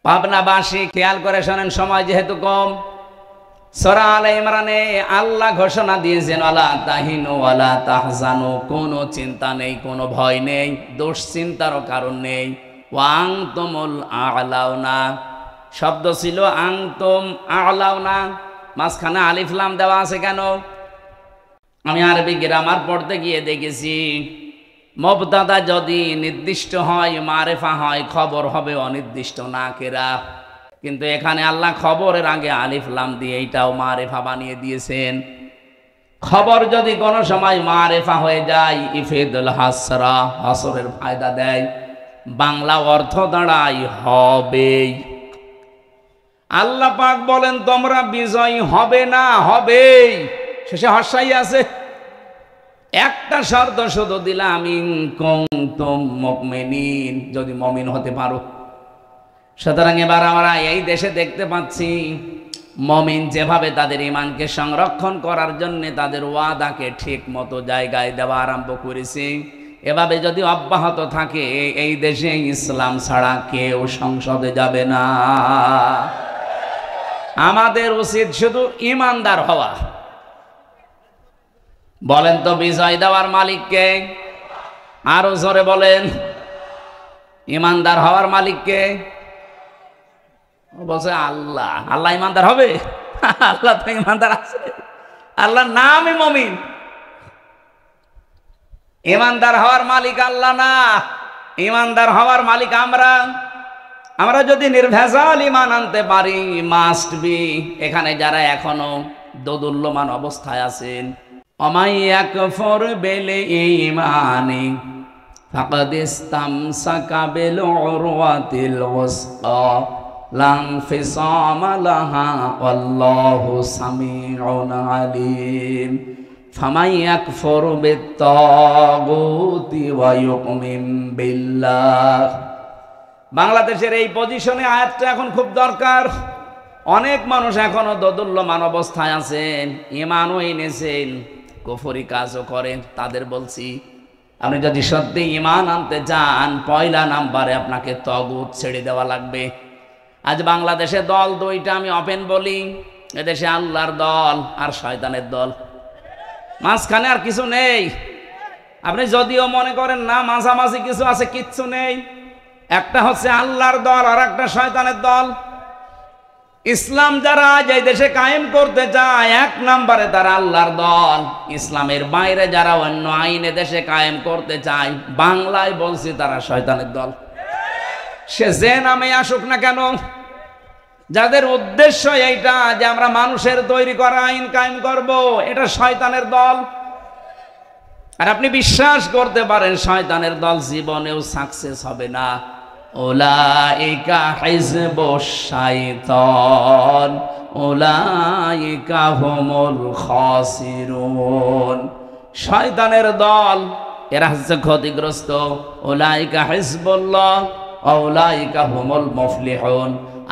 পাবনাবাসী খেয়াল করে শোনেন, সময় যেহেতু কম। সূরা আলে ইমরানে আল্লাহ ঘোষণা দিয়েছেন, ওয়ালা তাহিনু ওয়ালা তাহজানু, কোনো চিন্তা নেই, কোনো ভয় নেই, দুশ্চিন্তারও কারণ নেই। ওয়া আনতুমুল আ'লাউনা, শব্দ ছিল আনতুম আ'লাউনা, মাঝখানে আলিফ লাম দেওয়া আছে কেন? আমি আরবি গ্রামার পড়তে গিয়ে দেখেছি, মুবতাদা যদি নির্দিষ্ট হয়, মারেফা হয়, খবর হবে অনির্দিষ্ট নাকেরা। কিন্তু এখানে আল্লাহ খবরের আগে আলিফ লাম দিয়ে এইটাও মারেফা বানিয়ে দিয়েছেন। খবর যদি কোনো সময় মারেফা হয়ে যায়, ইফিদুল হাসরা, হাসরের ফায়দা দেয়, বাংলা অর্থ দাঁড়ায় হবেই। আল্লাহ পাক বলেন তোমরা বিজয়ী হবে না, হবেই। শেষে হর্ষাই আছে। একটা শর্ত শুধু দিলাম, ইন কুনতুম মুমিনিন, যদি মুমিন হতে পারো। সুতরাং এবার আমরা এই দেশে দেখতে পাচ্ছি, মুমিন যেভাবে তাদের ঈমানকে সংরক্ষণ করার জন্য তাদের ওয়াদাকে ঠিক মতো জায়গায় দেওয়া আরম্ভ করেছে, এভাবে যদি অব্যাহত থাকে, এই দেশে ইসলাম ছাড়া কেউ সংসদে যাবে না। আমাদের উচিত শুধু ঈমানদার হওয়া। বলেন তো বিজয় দেওয়ার মালিককে? আরো জোরে বলেন। ঈমানদার হওয়ার মালিককে? বলছে আল্লাহ। আল্লাহ ঈমানদার হবে? আল্লাহ তো ঈমানদার আছে, আল্লাহর নামই মুমিন। ঈমানদার হওয়ার মালিক আল্লাহ না, ঈমানদার হওয়ার মালিক আমরা। আমরা যদি নির্ভেজাল ঈমান আনতে পারি, মাস্ট বি, এখানে যারা এখনো দোদুল্যমান অবস্থায় আছেন, অমাই ইয়াকফুর বিল ঈমানি ফাকাদ ইসতামসাকা বিল উরওয়াতিল ওয়াসকা লা ইনফিসামা লাহা ওয়াল্লাহু সামিউন আলীম। ফামান ইয়াকফুর বিত-তাগুতি ওয়া ইউমিন বিল্লাহ। বাংলাদেশের এই পজিশনে আয়াতটা এখন খুব দরকার। অনেক মানুষ এখনো দোদুল্যমান অবস্থায় আছেন, ঈমানও এনেছেন, কুফরি কাজও করেন। তাদের বলছি, আপনি যদি সত্যি ঈমান আনতে চান, পয়লা নাম্বারে আপনাকে তাগুত ছেড়ে দেওয়া লাগবে। আজ বাংলাদেশে দল দুইটা, আমি ওপেন বলি, এদেশে আল্লাহর দল আর শয়তানের দল, মাঝখানে আর কিছু নেই। আপনি যদিও মনে করেন না মাঝামাঝি কিছু আছে, কিচ্ছু নেই। একটা হচ্ছে আল্লাহর দল আর একটা শয়তানের দল। ইসলাম যারা যে দেশে কায়েম করতে চায়, এক নম্বরে তারা আল্লাহর দল। ইসলামের বাইরে যারা অন্য আইনে দেশে কায়েম করতে চায়, বাংলায় বলছি তারা শয়তানের দল। সে যে নামে আসুক না কেন, যাদের উদ্দেশ্য এইটা যে আমরা মানুষের তৈরি করা আইন কায়েম করব, এটা শয়তানের দল। আর আপনি বিশ্বাস করতে পারেন শয়তানের দল জীবনেও সাকসেস হবে না। উলাইকা হিজবুশ শাইতান উলাইকা হুমুল খাসিরুন। শয়তানের দল এরা হচ্ছে ক্ষতিগ্রস্ত। উলাইকা হিজবুল্লাহ উলাইকা হুমুল মুফলিহুন।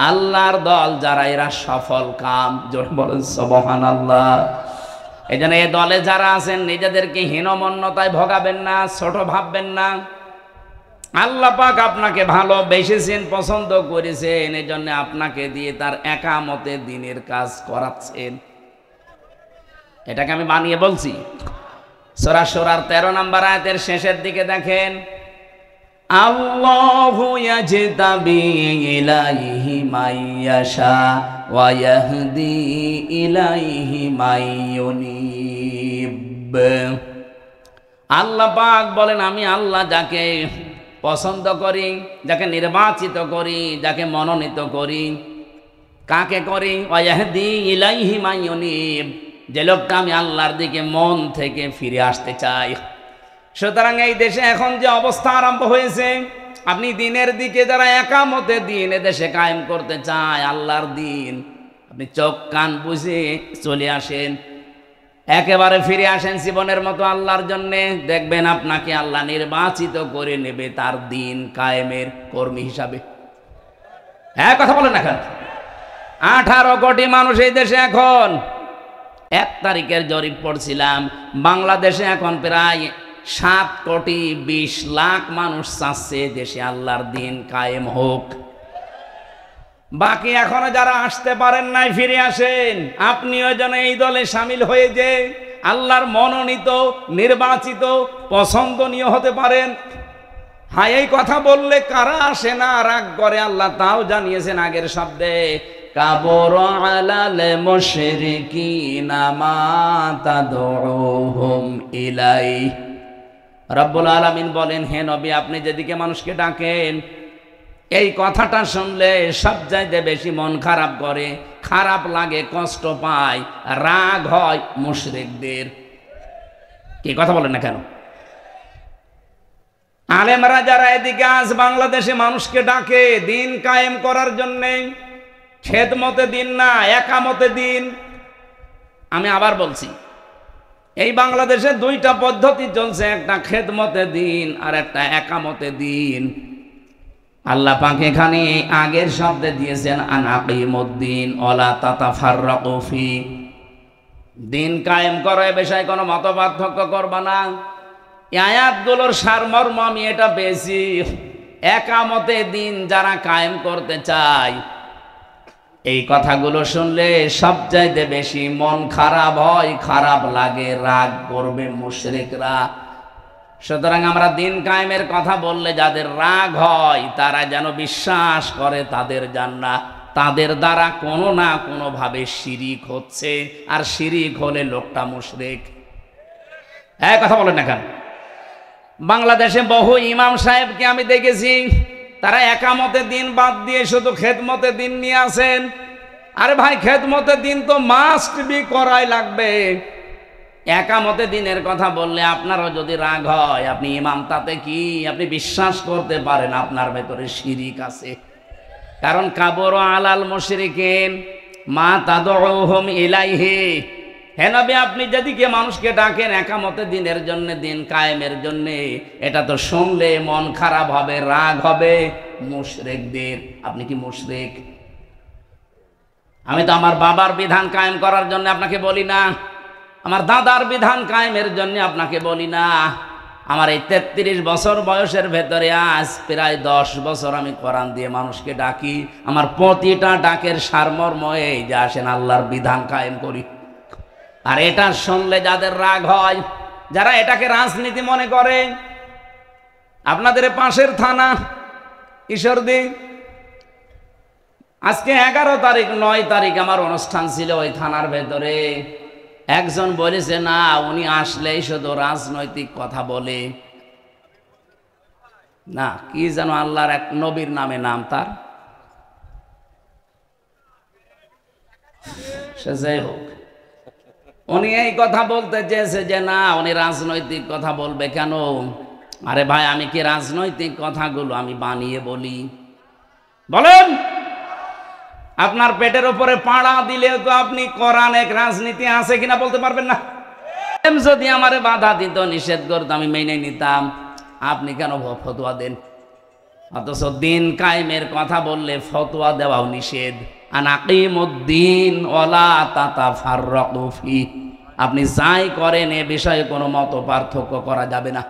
আল্লাহর দল যারা, এরা সফল কাম। জোরে বলেন সুবহানাল্লাহ। এই জন্য এই দলে যারা আছেন, নিজেদেরকে হীনমন্যতায় ভোগাবেন না, ছোট ভাববেন না। আল্লাহ পাক আপনাকে ভালোবেসেছেন, পছন্দ করেছেন, এই জন্য আপনাকে দিয়ে তার একামতে দ্বীনের কাজ করাচ্ছেন। এটাকে আমি বানিয়ে বলছি। সূরা শুরার 13 নম্বর আয়াতের শেষের দিকে দেখেন, আল্লাহু ইয়াজতাবি ইলাইহি মাইয়াশা ওয়া ইয়াহদি ইলাইহি মাইয়ুনিব। আল্লাহ পাক বলেন, আমি আল্লাহ যাকে পছন্দ করি, যাকে নির্বাচিত করি, যাকে মনোনীত করি। কাকে করি? ওয়া ইয়াহদি ইলাইহি মাইয়ুনিব, যে লোকটা আমি আল্লাহর দিকে মন থেকে ফিরে আসতে চাই। সুতরাং এই দেশে এখন যে অবস্থা আরম্ভ হয়েছে, আপনি দিনের দিকে যারা একামতে দিন এদেশে কায়েম করতে চায়, আল্লাহর দিন, আপনি চোখ কান বুঝে চলে আসেন, একেবারে ফিরে আসেন জীবনের মতো আল্লাহর জন্যে। দেখবেন আপনাকে আল্লাহ নির্বাচিত করে নেবে তার দিন কায়েমের কর্মী হিসাবে। হ্যাঁ, কথা বলেন এখন। 18 কোটি মানুষ এই দেশে এখন। 1 তারিখের জরিপ পড়ছিলাম, বাংলাদেশে এখন প্রায় 7,20,00,000 মানুষ চাচ্ছে দেশে আল্লাহর দিন কায়েম হোক। বাকি এখনো যারা আসতে পারেন নাই ফিরে আসেন, আপনিও যেন এই দলে সামিল হয়ে যে আল্লাহর মনোনীত নির্বাচিত পছন্দনীয় হতে পারেন। হ্যাঁ, এই কথা বললে কারা আসে না রাগ করে আল্লাহ তাও জানিয়েছেন আগের শব্দে, কাবর আলাল মুশরিকিনা মা তাদউহুম ইলাই। রব্বুল আলামিন বলেন, হে নবী, আপনি যেদিকে মানুষকে ডাকেন এই কথাটা শুনলে সবচাইতে বেশি মন খারাপ করে, খারাপ লাগে, কষ্ট পায়, রাগ হয় মুশরিকদের। কি কথা বলেন না কেন? আলেমরা যারা এদিকে আজ বাংলাদেশে মানুষকে ডাকে দিন কায়েম করার জন্যে, খেদমতে দিন না, একামতে দিন। আমি আবার বলছি, এই বাংলাদেশে দুইটা পদ্ধতি চলছে, একটা খেদমতে দিন আর একটা একামতে দিন। আল্লাহ পাক এখানে আগের শব্দে দিয়েছেন আনাকিমুদ্দিন ওয়ালা তাতাফাররাকু ফি। দিন কায়েম করো, এ বিষয়ে কোনো মত পার্থক্য করবা না। এই আয়াতগুলোর সারমর্ম আমি এটা পেয়েছি, একামতে দিন যারা কায়েম করতে চায় এই কথাগুলো শুনলে সবচাইতে বেশি মন খারাপ হয়, খারাপ লাগে, রাগ করবে মুশরিকরা। সুতরাং আমরা দিন কায়েমের কথা বললে যাদের রাগ হয় তারা যেন বিশ্বাস করে তাদের জান্নাত, তাদের দ্বারা কোনো না কোনো ভাবে শিরিক হচ্ছে, আর শিরিক হলে লোকটা মুশরিক। এক কথা বলেন না কেন? বাংলাদেশে বহু ইমাম সাহেবকে আমি দেখেছি, তারা একামতে দিন বাদ দিয়ে শুধু খেদমতে দিন নিয়ে আসেন। আরে ভাই, খেদমতে দিন তো মাস্ট বি করাই লাগবে। একামতে দিনের কথা বললে আপনারও যদি রাগ হয়, আপনি ইমাম তাতে কি, আপনি বিশ্বাস করতে পারেন আপনার ভেতরে শিরিক আছে। কারণ কাবর আলাল মুশরিকিন মা তাদউহুম ইলাইহি। হে নবী, আপনি যেদিকে মানুষকে ডাকেন একামতে দিনের জন্য, দিন কায়েমের জন্য, এটা তো শুনলে মন খারাপ হবে, রাগ হবে মুশরিকদের। আপনি কি মুশরিক? আমি তো আমার বাবার বিধান কায়েম করার জন্য আপনাকে বলি না, আমার দাদার বিধান কায়েমের জন্য আপনাকে বলি না। আমার এই 33 বছর বয়সের ভেতরে আজ প্রায় 10 বছর আমি কোরআন দিয়ে মানুষকে ডাকি। আমার প্রতিটা ডাকের সারমর্ম এই যে আসেন আল্লাহর বিধান কায়েম করি। আর এটা শুনলে যাদের রাগ হয়, যারা এটাকে রাজনীতি মনে করে, আপনাদের পাশের থানা ঈশ্বরদী, আজকে 11 তারিখ 9 তারিখ আমার অনুষ্ঠান ছিল ওই থানার ভেতরে। একজন বলেছে না, উনি আসলেই শুধু রাজনৈতিক কথা বলে না, কি যেন আল্লাহর এক নবীর নামে নাম তার, সে যাই হোক, উনি এই কথা বলতে চেয়েছে যে না, উনি রাজনৈতিক কথা বলবে কেন? আরে ভাই, আমি কি রাজনৈতিক কথাগুলো আমি বানিয়ে বলি? বলেন, আপনার পেটের উপরে পাড়া দিলেও তো আপনি কোরআন এক রাজনীতি আছে কিনা বলতে পারবেন না। যদি আমারে বাধা দিত, নিষেধ করতো, আমি মেনে নিতাম। আপনি কেন ফতোয়া দেন? অথচ দিন কায়েমের কথা বললে ফতোয়া দেওয়াও নিষেধ। আনাকিমুদ্দিন ওয়ালা তাতাফাররাকু ফি। আপনি যাই করেন এ বিষয়ে কোনো মত পার্থক্য করা যাবে না।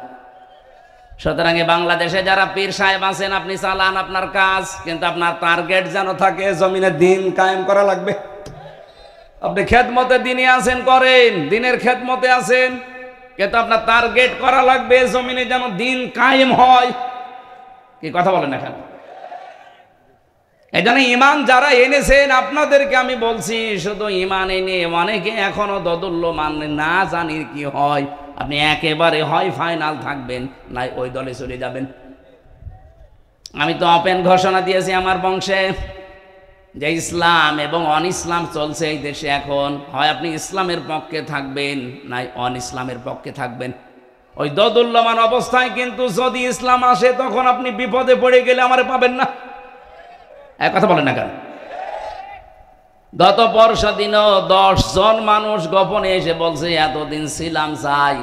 সুতরাং বাংলাদেশে যারা পীর সাহেব আছেন, আপনি চালান আপনার কাজ, কিন্তু আপনার টার্গেট যেন থাকে জমিনে দিন কায়েম করা লাগবে। আপনি খেদমতে দিনই আছেন, করেন, দিনের খেদমতে আছেন, কিন্তু আপনার টার্গেট করা লাগবে জমিনে যেন দিন কায়েম হয়। কি কথা বলেন এখন? এই জন্য ইমান যারা এনেছেন আপনাদেরকে আমি বলছি, শুধু ইমান এনে অনেকে এখনো দোদুল্য মানে না, জানি কি হয়। আপনি একেবারে হয় ফাইনাল থাকবেন, নাই ওই দলে চলে যাবেন। আমি তো ওপেন ঘোষণা দিয়েছি আমার বংশে যে ইসলাম এবং অন ইসলাম চলছে এই দেশে এখন, হয় আপনি ইসলামের পক্ষে থাকবেন, নাই অন ইসলামের পক্ষে থাকবেন। ওই দোদুল্যমান অবস্থায় কিন্তু যদি ইসলাম আসে, তখন আপনি বিপদে পড়ে গেলে আমারে পাবেন না। এক কথা বলেন না কেন? গত পরশু দিনও 10 জন মানুষ গোপনে এসে বলছে এতদিন ছিলাম চাই।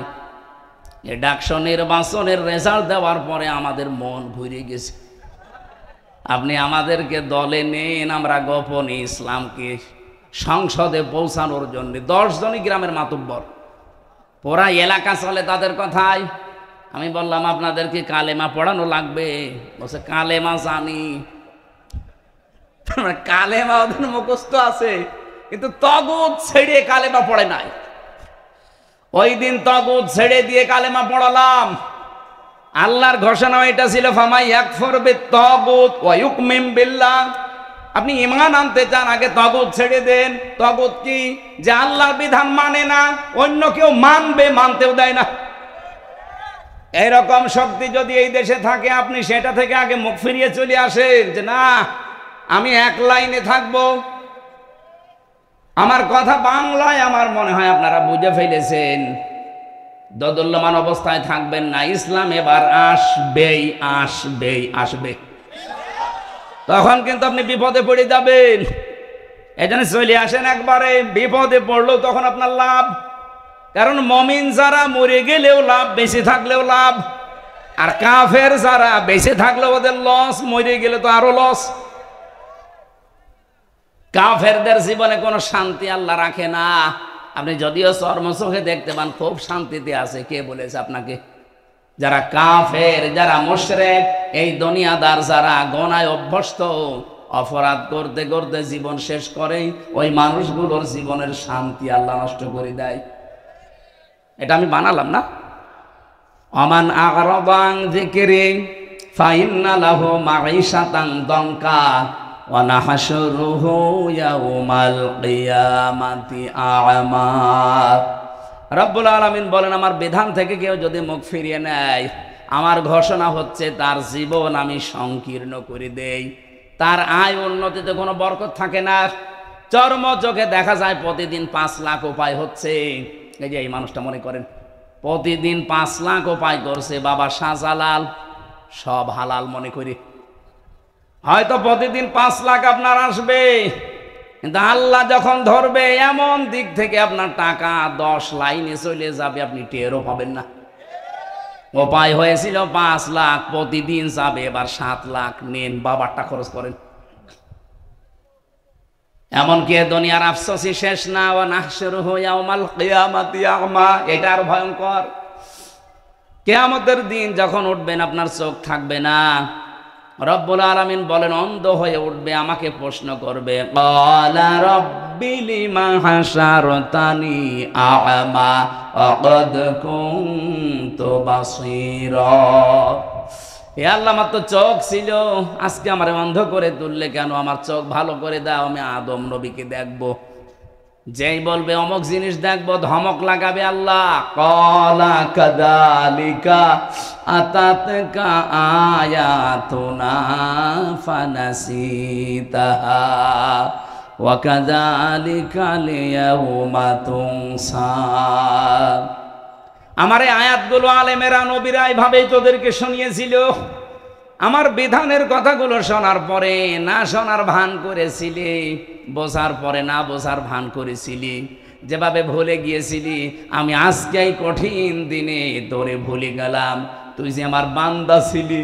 এ ডাকসু নির্বাচনের রেজাল্ট দেওয়ার পরে আমাদের মন ঘুরে গেছে। আপনি আমাদেরকে দলে নেন, আমরা গোপনে ইসলামকে সংসদে পৌঁছানোর জন্য। 10 জনই গ্রামের মাতুব্বর, পুরা এলাকা চলে তাদের কথায়। আমি বললাম আপনাদেরকে কালেমা পড়ানো লাগবে? বলছে কালেমা জানি। কালেমা ওদের মুখস্থ আছে, কিন্তু তগুত ছেড়ে কালেমা পড়ে নাই। ওই দিন তগুত ছেড়ে দিয়ে কালেমা পড়ালাম। আল্লাহর ঘোষণা এটা ছিল, ফামাই ইয়াকফুর বিত-তাগুত ওয়া ইউমিন বিল্লাহ। আপনি ঈমান আনতে চান, আগে তগুত ছেড়ে দেন। তগুত কি? যে আল্লাহর বিধান মানে না, অন্য কেউ মানবে, মানতেও দেয় না। এইরকম শক্তি যদি এই দেশে থাকে, আপনি সেটা থেকে আগে মুখ ফিরিয়ে চলে আসেন, যে না আমি এক লাইনে থাকবো। আমার কথা বাংলায় আমার মনে হয় আপনারা বুঝে ফেলেছেন। দোদুল্যমান অবস্থায় থাকবেন না। ইসলাম এবার আসবেই, আসবেই, আসবে। তখন কিন্তু আপনি বিপদে পড়ে যাবেন। এজন্য চলে আসেন একবারে। বিপদে পড়লেও তখন আপনার লাভ, কারণ মমিন যারা মরে গেলেও লাভ, বেঁচে থাকলেও লাভ। আর কাফের যারা বেঁচে থাকলেও ওদের লস, মরে গেলে তো আরো লস। কাফেরদের জীবনে কোনো শান্তি আল্লাহ রাখে না। আপনি যদিও চর্মচোখে দেখতে পান খুব শান্তিতে আছে, কে বলেছে আপনাকে? যারা কাফের, যারা মুশরিক, এই দুনিয়াদার, যারা গোনায় অভ্যস্ত, অপরাধ করতে করতে জীবন শেষ করে, ওই মানুষগুলোর জীবনের শান্তি আল্লাহ নষ্ট করে দেয়। এটা আমি বানালাম না। আমান আ'রাদা আন যিকরি ফাইন্না লাহু মাঈশাতান দানকা ওয়া নাহশুরুহু ইয়াওমাল কিয়ামাতি আ'মা। রব্বুল আলামিন বলেন, আমার বিধান থেকে কেউ যদি মুখ ফিরিয়ে নেয়, আমার ঘোষণা হচ্ছে তার জীবন আমি সংকীর্ণ করে দেই। তার আয় উন্নতিতে কোনো বরকত থাকে না। চর্ম চোখে দেখা যায় প্রতিদিন 5 লাখ উপায় হচ্ছে। এই যে এই মানুষটা মনে করেন প্রতিদিন 5 লাখ উপায় করছে, বাবা শাহজালাল, সব হালাল মনে করি। হয়তো প্রতিদিন 5 লাখ আপনার আসবে, কিন্তু আল্লাহ যখন ধরবে, এমন দিক থেকে আপনার টাকা 10 লাইনে চলে যাবে, আপনি টেরও পাবেন না। উপায় হয়েছিল 5 লাখ, প্রতিদিন যাবে এবার 7 লাখ। নেন, বাবারটা খরচ করেন। এমনকি দুনিয়ার আফসোসই শেষ না। ওয়া নাহশুরুহু ইয়াওমাল কিয়ামাতি আ'মা। এটা আর ভয়ঙ্কর। কিয়ামতের দিন যখন উঠবেন, আপনার চোখ থাকবে না। রব্বুল আলামিন বলেন, অন্ধ হয়ে উঠবে, আমাকে প্রশ্ন করবে, ক্বালা রাব্বি লিমা হাশারতানি আ'মা ওয়া ক্বাদ কুনতু বাসীরা। হে আল্লাহ, আমার তো চোখ ছিল, আজকে আমারে অন্ধ করে তুললে কেন? আমার চোখ ভালো করে দাও, আমি আদম নবীকে দেখবো। যেই বলবে অমুক জিনিস দেখবো, ধমক লাগাবে আল্লাহ। ক্বালা কাযালিকা আতাতকা আয়াতুনা ফানাসিতাহা ওয়া কাযালিকাল ইয়াওমা তুনসা। আমার এই আয়াতগুলো আলেমেরা, নবীরা এইভাবেই তোদেরকে শুনিয়েছিল। আমার বিধানের কথাগুলো শোনার পরে না শোনার ভান করেছিলি, বোঝার পরে না বোঝার ভান করেছিলি, যেভাবে ভুলে গিয়েছিলি, আমি আজকেই কঠিন দিনে তোরে ভুলে গেলাম। তুই যে আমার বান্দা ছিলি,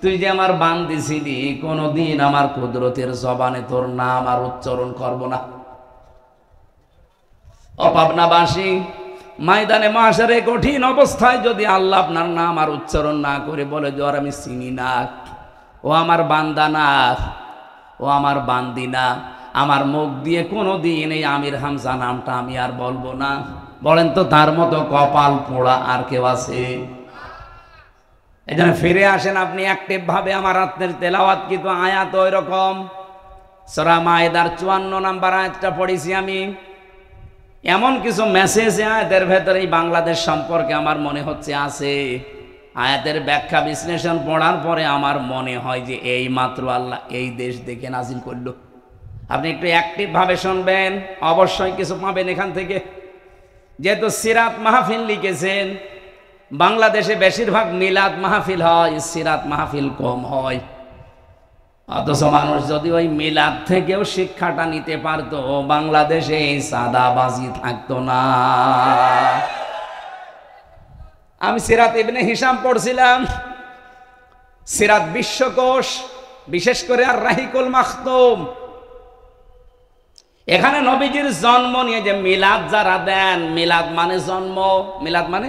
তুই যে আমার বান্দি ছিলি, কোনোদিন আমার কুদরতের জবানে তোর নাম আর উচ্চারণ করব না। অপাবনাবাসী, ময়দানে মাশারে কঠিন অবস্থায় যদি আল্লাহ আপনার নাম আর উচ্চারণ না করে বলে যে ওর আমি চিনি না, ও আমার বান্দা না, ও আমার বান্দি না, আমার মুখ দিয়ে কোনোদিন এই আমির হামজা নামটা আমি আর বলবো না, বলেন তো তার মতো কপাল পোড়া আর কেউ আছে? এই জন্য ফিরে আসেন আপনি অ্যাক্টিভ ভাবে। আমার রাত্রের তেলাওয়াত কিন্তু আয়াত ওই রকম। সূরা মায়েদার 54 নম্বর আয়াতটা পড়েছি আমি। এমন কিছু মেসেজ আয়াতের ভেতরে এই বাংলাদেশ সম্পর্কে আমার মনে হচ্ছে আছে। আয়াতের ব্যাখ্যা বিশ্লেষণ পড়ার পরে আমার মনে হয় যে এই মাত্র আল্লাহ এই দেশ দেখে নাজিল করলো। আপনি একটু অ্যাক্টিভ ভাবে শুনবেন, অবশ্যই কিছু পাবেন এখান থেকে। যেহেতু সিরাত মাহফিল লিখেছেন, বাংলাদেশে বেশিরভাগ মিলাদ মাহফিল হয়, সিরাত মাহফিল কম হয়। অথচ মানুষ যদি ওই মিলাদ থেকেও শিক্ষাটা নিতে পারতো, বাংলাদেশে সাদাবাজি থাকতো না। আমি সিরাত ইবনে হিশাম পড়ছিলাম, সিরাত বিশ্বকোষ, বিশেষ করে আর রাহিকুল মাখতুম। এখানে নবীজির জন্ম নিয়ে যে মিলাদ যারা দেন, মিলাদ মানে জন্ম, মিলাদ মানে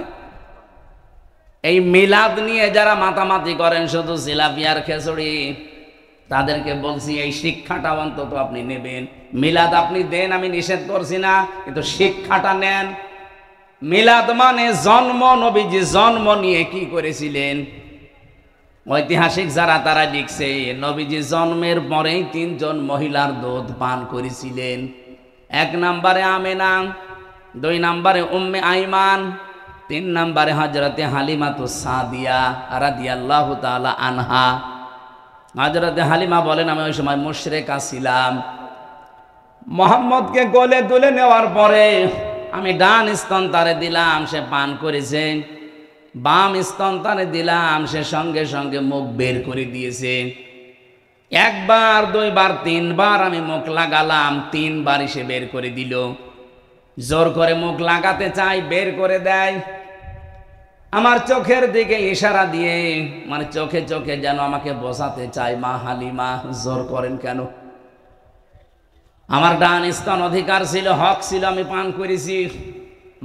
এই মিলাদ নিয়ে যারা মাতামাতি করেন শুধু জিলাপি আর খিচুড়ি, তাদেরকে বলছি এই শিক্ষাটা অন্তত আপনি নেবেন। মিলাদ আপনি দেন, আমি নিষেধ করছি না, কিন্তু শিক্ষাটা নেন। মিলাদ মানে জন্ম, নবীজি জন্ম নিয়ে কি করেছিলেন। ঐতিহাসিক যারা তারা লিখছে নবীজি জন্মের পরেই 3 জন মহিলার দুধ পান করেছিলেন। 1 নম্বরে আমেনা, 2 নম্বরে উম্মে আইমান, 3 নম্বরে হযরতে হালিমাতুস সাদিয়া রাদিয়াল্লাহু তাআলা আনহা। হযরতে হালিমা বলেন আমি ওই সময় মুশরিকা ছিলাম। মুহাম্মদকে কোলে তুলে নেওয়ার পরে আমি ডান স্তন তারে দিলাম, সে পান করেছে। বাম স্তন তারে দিলাম, সে সঙ্গে সঙ্গে মুখ বের করে দিয়েছে। 1 বার 2 বার 3 বার আমি মুখ লাগালাম, 3 বারই সে বের করে দিল। জোর করে মুখ লাগাতে চাই, বের করে দেয়। আমার চোখের দিকে ইশারা দিয়ে, মানে চোখে চোখে যেন আমাকে বোঝাতে চায়, মা হালিমা জোর করেন কেন? আমার ডান স্তন অধিকার ছিল, হক ছিল, আমি পান করেছি।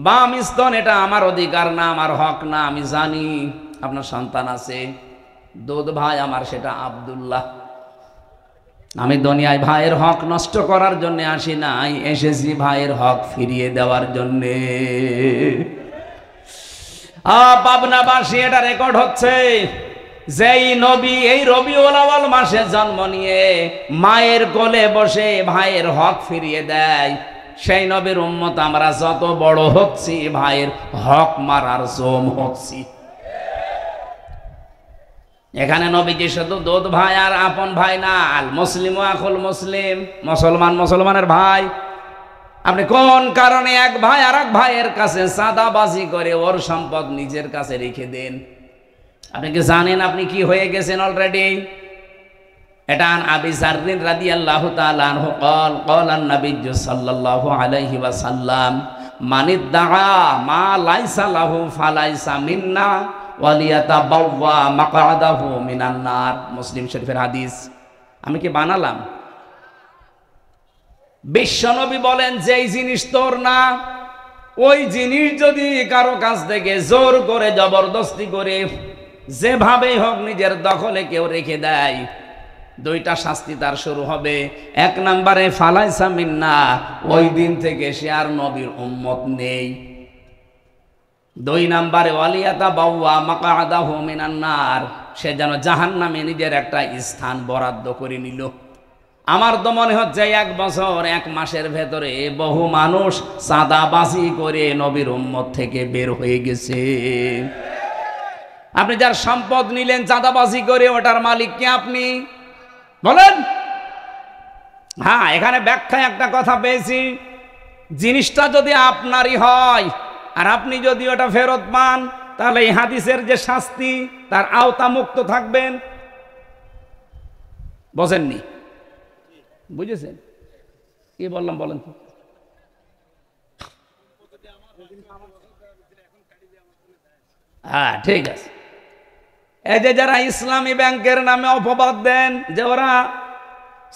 বাম স্তন এটা আমার অধিকার না, আমার হক না। আমি জানি আপনার সন্তান আছে, দুধ ভাই আমার, সেটা আব্দুল্লাহ। আমি দুনিয়ায় ভাইয়ের হক নষ্ট করার জন্য আসি নাই, এসেছি ভাইয়ের হক ফিরিয়ে দেওয়ার জন্যে। পাবনাবাসী, এটা রেকর্ড হচ্ছে, যেই নবী এই রবিউল আউয়াল মাসে জন্ম নিয়ে মায়ের কোলে বসে ভাইয়ের হক ফিরিয়ে দেয়, সেই নবীর উম্মত আমরা যত বড় হচ্ছি ভাইয়ের হক মারার জম হচ্ছি। এখানে নবীজি শুধু দুধ ভাই আর আপন ভাই না, আল মুসলিম আখুল মুসলিম, মুসলমান মুসলমানের ভাই। আপনি কোন কারণে এক ভাই আর এক ভাইয়ের কাছে চাঁদাবাজি করে ওর সম্পদ নিজের কাছে রেখে দেন? আপনি কি জানেন আপনি কি হয়ে গেছেন অলরেডি? এটা আবি যাররিন রাদিয়াল্লাহু তাআলা আনহু قال قال النبي صلى الله عليه وسلم من ادعى ما ليس له فليس منا وليتبوأ مقعده من النار। মুসলিম শরীফের হাদিস। আমি কি বানালাম? বিশ্বনবী বলেন যেই জিনিস তোর না, ওই জিনিস যদি কারো কাছ থেকে জোর করে জবরদস্তি করে যেভাবেই হোক নিজের দখলে কেউ রেখে দেয়, 2টা শাস্তি তার শুরু হবে। 1 নম্বরে ফালাইসা মিন্না, ওই দিন থেকে সে আর নবীর উম্মত নেই। 2 নম্বরে ওয়ালিয়াতা বাওয়া মাকআদাহু মিনান নার, সে যেন জাহান্নামে নিজের একটা স্থান বরাদ্দ করে নিল। আমার তো মনে হচ্ছে 1 বছর 1 মাসের ভেতরে বহু মানুষ চাঁদাবাজি করে নবীর উম্মত থেকে বের হয়ে গেছে। আপনি যার সম্পদ নিলেন চাঁদাবাজি করে, ওটার মালিক কি আপনি? বলেন। হ্যাঁ, এখানে ব্যাখ্যায় একটা কথা পেয়েছি, জিনিসটা যদি আপনারই হয় আর আপনি যদি ওটা ফেরত পান, তাহলে এই হাদিসের যে শাস্তি তার আওতা মুক্ত থাকবেন। বোঝেননি? বুঝেছেন কি বললাম? বলেন তো। হ্যাঁ, ঠিক আছে। এই যে যারা ইসলামী ব্যাংকের নামে অপবাদ দেন যে ওরা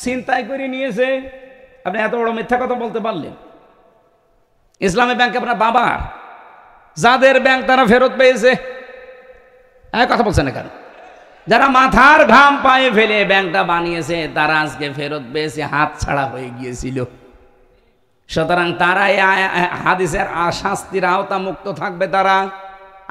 ছিনতাই করে নিয়েছে, আপনি এত বড় মিথ্যা কথা বলতে পারলেন? ইসলামী ব্যাংক আপনার বাবা, যাদের ব্যাংক তারা ফেরত পেয়েছে। কথা বলছেন না কেন? যারা মাথার ঘাম পায়ে ফেলে ব্যাংকটা বানিয়েছে তারা আজকে ফেরত পেয়েছে, হাত ছাড়া হয়ে গিয়েছিল। সুতরাং তারা হাদিসের শাস্তির আওতা মুক্ত থাকবে। তারা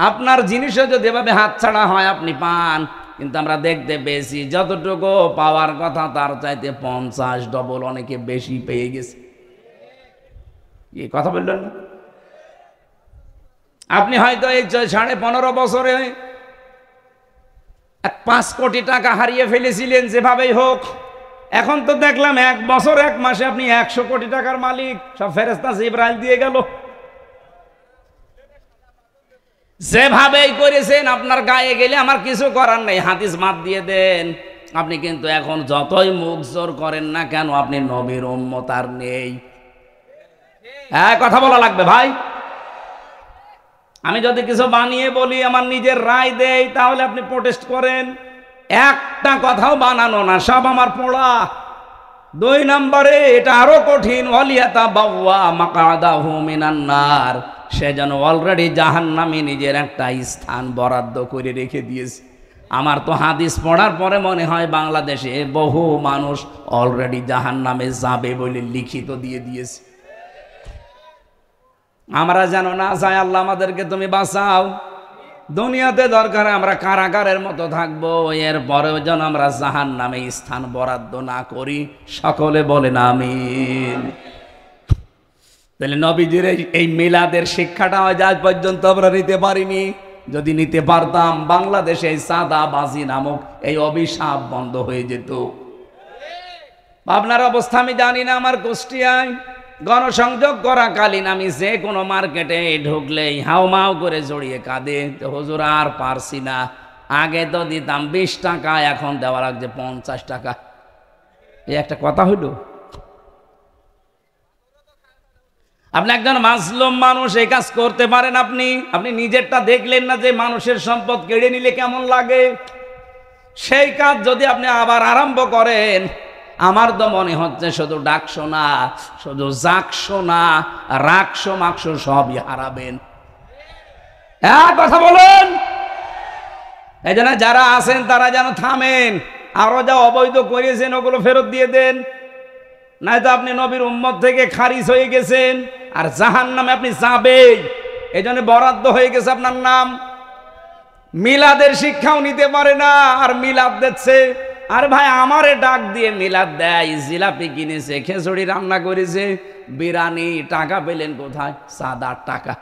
আপনার জিনিসও যদি এভাবে হাত ছাড়া হয় আপনি পান, কিন্তু আমরা দেখতে পেয়েছি যতটুকু পাওয়ার কথা তার চাইতে 50 ডবল অনেকে বেশি পেয়ে গেছে। এই কথা বললেন না? আপনি হয়তো এই 15.5 বছরে 5 কোটি টাকা হারিয়ে ফেলেছিলেন যেভাবেই হোক। এখন তো দেখলাম 1 বছর 1 মাসে আপনি 100 কোটি টাকার মালিক। সব ফেরেশতা জিবরাইল দিয়ে গেল। যেভাবেই করেছেন আপনার গায়ে গেলে আমার কিছু করার নেই, হাদিস মাত দিয়ে দেন। আপনি কিন্তু এখন যতই মুখ জোর করেন না কেন, আপনি নবীর উম্মত আর নেই। হ্যাঁ, কথা বলা লাগবে ভাই। আমি যদি কিছু বানিয়ে বলি, আমার নিজের রায় দেই, তাহলে আপনি প্রোটেস্ট করেন। একটা কথাও বানানো না, সব আমার পড়া। 2 নম্বরে এটা আরো কঠিন, ওয়ালিয়াতা বাওয়া মাকআদাহু মিনান নার, সে যেন অলরেডি জাহান্নামে নিজের একটা স্থান বরাদ্দ করে রেখে দিয়েছে। আমার তো হাদিস পড়ার পরে মনে হয় বাংলাদেশে বহু মানুষ অলরেডি জাহান্নামে যাবে বলে লিখিত দিয়ে দিয়েছে। আমরা যেন না চাই, আল্লাহ আমাদেরকে তুমি বাঁচাও। দুনিয়াতে দরকার আমরা কারাগারের মতো থাকবো, এর পরেও যেন আমরা জাহান্নামে স্থান বরাদ্দ না করি। সকলে বলেন আমিন। তাহলে নবীজির এই মিলাদের শিক্ষাটা আজ পর্যন্ত আমরা নিতে পারিনি। যদি নিতে পারতাম, বাংলাদেশে এই চাঁদাবাজি নামক এই অভিশাপ বন্ধ হয়ে যেত। আপনার অবস্থা আমি জানি না। আমার কুষ্টিয়ায় গণসংযোগ করাকালীন আমি যে কোনো মার্কেটে ঢুকলেই হাউমাউ করে জড়িয়ে কাঁদে, হুজুর আর পারছি না। আগে তো দিতাম 20 টাকা, এখন দেওয়া লাগছে 50 টাকা। এই একটা কথা হইল? আপনি একজন মাজলুম মানুষ, এই কাজ করতে পারেন? আপনি নিজেরটা দেখলেন না যে মানুষের সম্পদ কেড়ে নিলে কেমন লাগে? সেই কাজ যদি আপনি আবার আরম্ভ করেন, আমার তো মনে হচ্ছে শুধু ডাকশো না, শুধু জাকশো না, রাখশো মাকশো সবই হারাবেন। হ্যাঁ, কথা বলেন। এই জন্য যারা আছেন তারা যেন থামেন, আরো যা অবৈধ করেছেন ওগুলো ফেরত দিয়ে দেন, নয়তো আপনি নবীর উম্মত থেকে খারিজ হয়ে গেছেন, আর জাহান্নামে আপনি যাবেন। এই জন্য বরাদ্দ হয়ে গেছে আপনার নাম। মিলাদের শিক্ষাও নিতে পারে না, আর মিলাদ দিচ্ছে। আর ভাই, আমারে ডাক দিয়ে মিলাদ দেয়, জিলাপি কিনেছে, খিচুড়ি রান্না করেছে, বিরিয়ানি, টাকা পেলেন কোথায়? 7-8 টাকা।